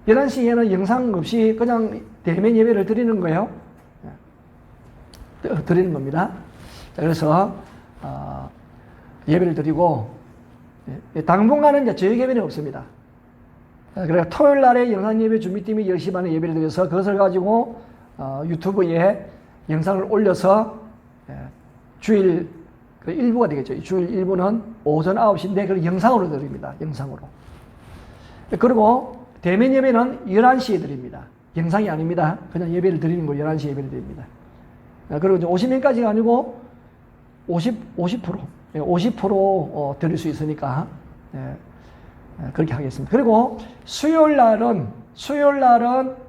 11시에는 영상 없이 그냥 대면 예배를 드리는 거예요. 드리는 겁니다. 그래서 예배를 드리고 당분간은 이제 저녁 예배는 없습니다. 그래서 토요일 날에 영상 예배 준비팀이 10시 반에 예배를 드려서 그것을 가지고 유튜브에 영상을 올려서 주일 일부가 되겠죠. 주일 일부는 오전 9시인데 그걸 영상으로 드립니다. 영상으로. 그리고 대면 예배는 11시에 드립니다. 영상이 아닙니다. 그냥 예배를 드리는 거 11시에 예배를 드립니다. 그리고 이제 50명까지가 아니고 50% 드릴 수 있으니까 그렇게 하겠습니다. 그리고 수요일 날은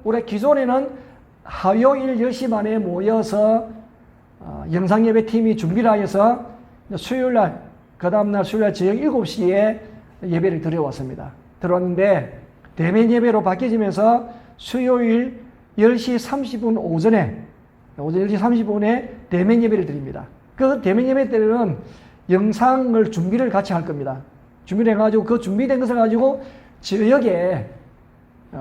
우리 기존에는 화요일 10시 반에 모여서 영상 예배 팀이 준비를 하여서 수요일 날 그 다음날 수요일 저녁 7시에 예배를 드려왔습니다. 들어왔는데 대면 예배로 바뀌어지면서 수요일 10시 30분 오전 10시 30분에 대면 예배를 드립니다. 그 대면 예배 때는 영상을 준비를 같이 할 겁니다. 준비를 해가지고 그 준비된 것을 가지고 저녁에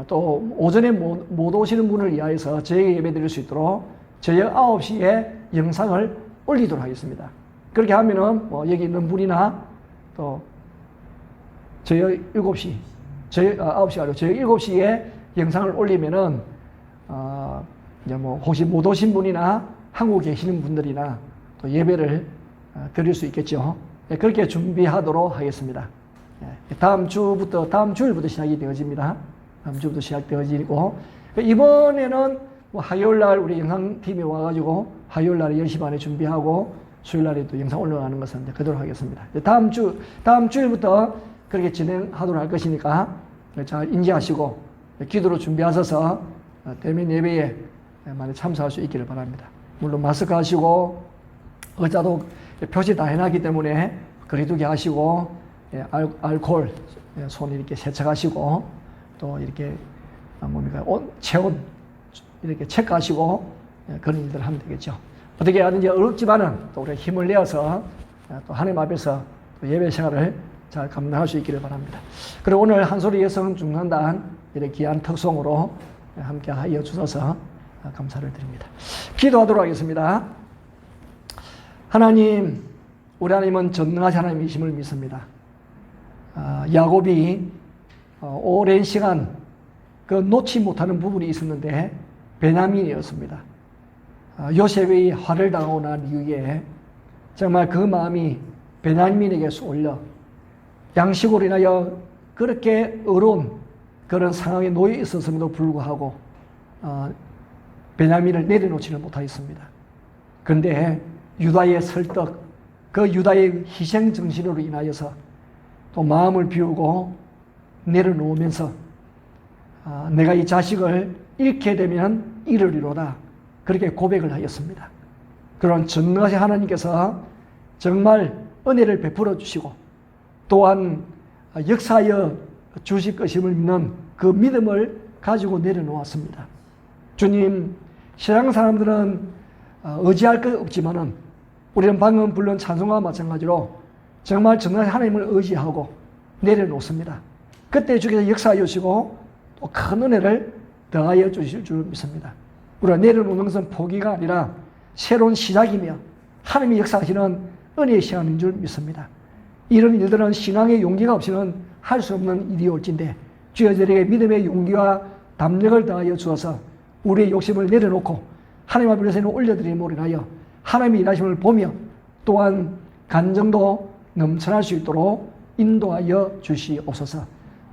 또 오전에 못 오시는 분을 위하여서 저녁에 예배 드릴 수 있도록 저녁 9시에 영상을 올리도록 하겠습니다. 그렇게 하면은 뭐 여기 있는 분이나 또 저녁 7시, 저녁 9시 아니고 저녁 7시에 영상을 올리면은 이제 뭐 혹시 못 오신 분이나 한국에 계시는 분들이나 또 예배를 드릴 수 있겠죠. 그렇게 준비하도록 하겠습니다. 다음 주일부터 시작이 되어집니다. 다음 주부터 시작되어지고 이번에는 뭐 화요일날 우리 영상팀이 와가지고 화요일날에 10시 반에 준비하고 수요일날에 또 영상 올라가는 것은 이제 그대로 하겠습니다. 다음 주일부터 그렇게 진행하도록 할 것이니까 잘 인지하시고 기도로 준비하셔서 대면 예배에 많이 참석할 수 있기를 바랍니다. 물론 마스크 하시고 의자도 표시 다 해놨기 때문에 거리두기 하시고 알코올 손 이렇게 세척하시고 또 이렇게 체온 이렇게 체크하시고 그런 일들을 하면 되겠죠. 어떻게 하든지 어렵지만은 또 우리가 힘을 내어서 또 하나님 앞에서 예배 생활을 잘 감당할 수 있기를 바랍니다. 그리고 오늘 한소리 여성 중산단 이렇게 귀한 특송으로 함께 하여 주셔서 감사를 드립니다. 기도하도록 하겠습니다. 하나님, 우리 하나님은 전능하신 하나님이심을 믿습니다. 야곱이 오랜 시간 그 놓지 못하는 부분이 있었는데 베냐민이었습니다. 요셉이 화를 당하고 난 이후에 정말 그 마음이 베냐민에게 쏠려 양식으로 인하여 그렇게 어려운 그런 상황에 놓여 있었음에도 불구하고 베냐민을 내려놓지는 못하였습니다. 그런데 유다의 설득, 그 유다의 희생 정신으로 인하여서 또 마음을 비우고 내려놓으면서 내가 이 자식을 잃게 되면 이르리로다 그렇게 고백을 하였습니다. 그런 전능하신 하나님께서 정말 은혜를 베풀어 주시고 또한 역사하여 주실 것임을 믿는 그 믿음을 가지고 내려놓았습니다. 주님, 세상 사람들은 의지할 것 없지만은 우리는 방금 불른 찬송과 마찬가지로 정말 전능하신 하나님을 의지하고 내려놓습니다. 그때 주께서 역사하여 주시고 또 큰 은혜를 더하여 주실 줄 믿습니다. 우리가 내려놓는 것은 포기가 아니라 새로운 시작이며 하나님이 역사하시는 은혜의 시간인 줄 믿습니다. 이런 일들은 신앙의 용기가 없이는 할 수 없는 일이 올진데 주여 저에게 믿음의 용기와 담력을 더하여 주어서 우리의 욕심을 내려놓고 하나님 앞에서는 올려드림으로 인하여 하나님의 일하심을 보며 또한 간정도 넘쳐날 수 있도록 인도하여 주시옵소서.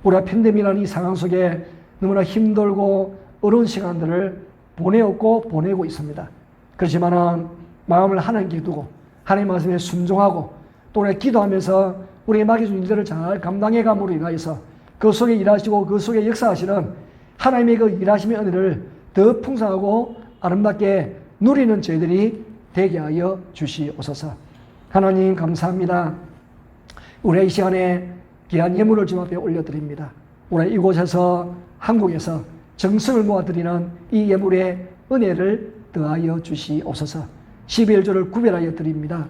우리가 팬데믹이라는 이 상황 속에 너무나 힘들고 어려운 시간들을 보내었고 보내고 있습니다. 그렇지만은 마음을 하나님께 두고 하나님 말씀에 순종하고 또 우리가 기도하면서 우리의 맡겨준 일들을 잘 감당해 감으로 인하여서 그 속에 일하시고 그 속에 역사하시는 하나님의 그 일하심의 은혜를 더 풍성하고 아름답게 누리는 저희들이 되게 하여 주시옵소서. 하나님 감사합니다. 우리 이 시간에 귀한 예물을 주님 앞에 올려드립니다. 우리 이곳에서 한국에서 정성을 모아드리는 이 예물의 은혜를 더하여 주시옵소서. 12일조를 구별하여 드립니다.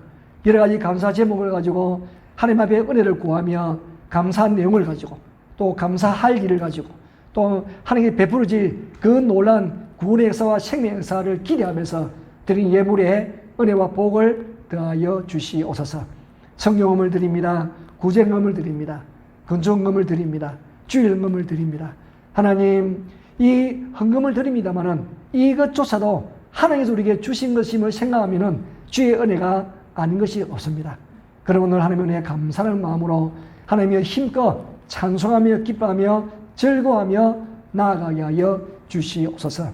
여러 가지 감사 제목을 가지고 하나님 앞에 은혜를 구하며 감사한 내용을 가지고 또 감사할 일을 가지고 또 하나님께 베풀어질 그 놀란 구원의 역사와 생명의 역사를 기대하면서 드린 예물의 은혜와 복을 더하여 주시옵소서. 성령음을 드립니다. 구제금을 드립니다. 건축금을 드립니다. 주일금을 드립니다. 하나님, 이 헌금을 드립니다마는 이것조차도 하나님께서 우리에게 주신 것임을 생각하면은 주의 은혜가 아닌 것이 없습니다. 그러면 오늘 하나님의 은혜에 감사하는 마음으로 하나님의 힘껏 찬송하며 기뻐하며 즐거워하며 나아가게 하여 주시옵소서.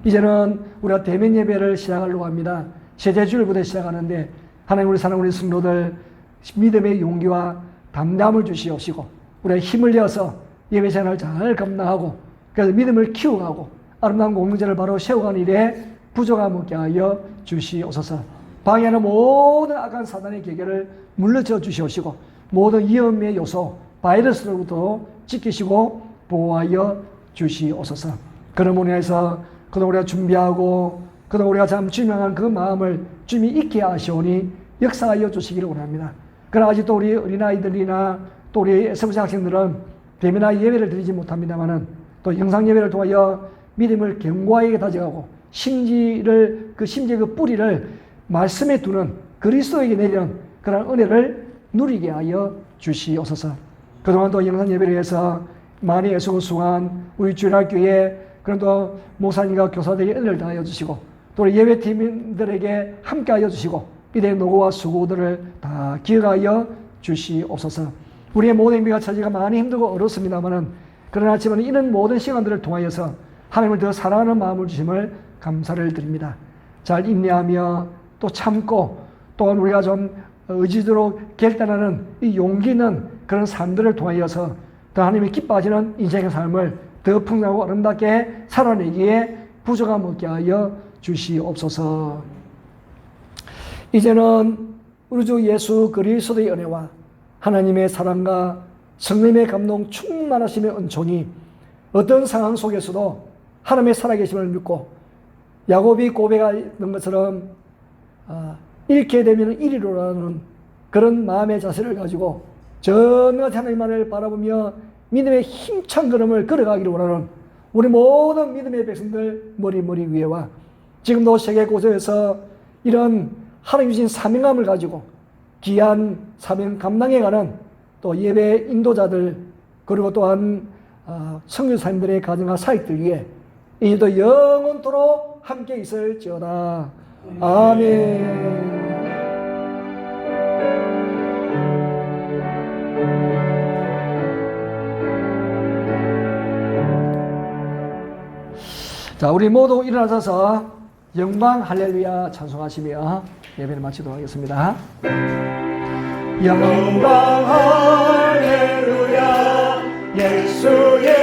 이제는 우리가 대면 예배를 시작하려고 합니다. 세대주일부터 시작하는데 하나님 우리 사랑 우리 성도들 믿음의 용기와 담담을 주시옵시고 우리의 힘을 내어서 예배 생활을 잘 감당하고 그래서 믿음을 키워가고 아름다운 공동체를 바로 세워가는 일에 부족함 없게 하여 주시옵소서. 방해하는 모든 악한 사단의 계계를 물러쳐 주시옵시고 모든 위험의 요소 바이러스로부터 지키시고 보호하여 주시옵소서. 그러므로 인해서 그동안 우리가 준비하고 그동안 우리가 참 주명한 그 마음을 주님이 잊게 하시오니 역사하여 주시기를 원합니다. 그러나 아직도 우리 어린아이들이나 또 우리 SFC 학생들은 대면화 예배를 드리지 못합니다만은 또 영상 예배를 통하여 믿음을 견고하게 다져가고 심지의 그 뿌리를 말씀에 두는 그리스도에게 내리는 그런 은혜를 누리게 하여 주시옵소서. 그동안 또 영상 예배를 위해서 많이 애쓰고 수고한 우리 주일학교에 그런 또 목사님과 교사들에게 은혜를 다하여 주시고 또 우리 예배팀들에게 함께하여 주시고 이들의 노고와 수고들을 다 기억하여 주시옵소서. 우리의 모든 인비가 처지가 많이 힘들고 어렵습니다만은 그러나 지금 이런 모든 시간들을 통하여서 하나님을 더 사랑하는 마음을 주심을 감사를 드립니다. 잘 인내하며 또 참고 또한 우리가 좀 의지대로 결단하는 이 용기 있는 그런 삶들을 통하여서 더 하나님이 기뻐하시는 인생의 삶을 더 풍성하고 아름답게 살아내기에 부족함 없게 하여 주시옵소서. 이제는 우리 주 예수 그리스도의 은혜와 하나님의 사랑과 성령의 감동 충만하심의 은총이 어떤 상황 속에서도 하나님의 살아계심을 믿고 야곱이 고백한 것처럼 잃게 되면 이리로라는 그런 마음의 자세를 가지고 전능하신 하나님만을 바라보며 믿음의 힘찬 걸음을 걸어가기를 원하는 우리 모든 믿음의 백성들 머리 위에와 지금도 세계 곳에서 이런 하나님 주신 사명감을 가지고 귀한 사명 감당해가는 또 예배 인도자들 그리고 또한 선교사님들의 가정과 사역들 위해 이도 영원토록 함께 있을지어다. 아멘. 자, 우리 모두 일어나셔서 영광 할렐루야 찬송하시며 예배를 마치도록 하겠습니다. 영광 할렐루야 예수의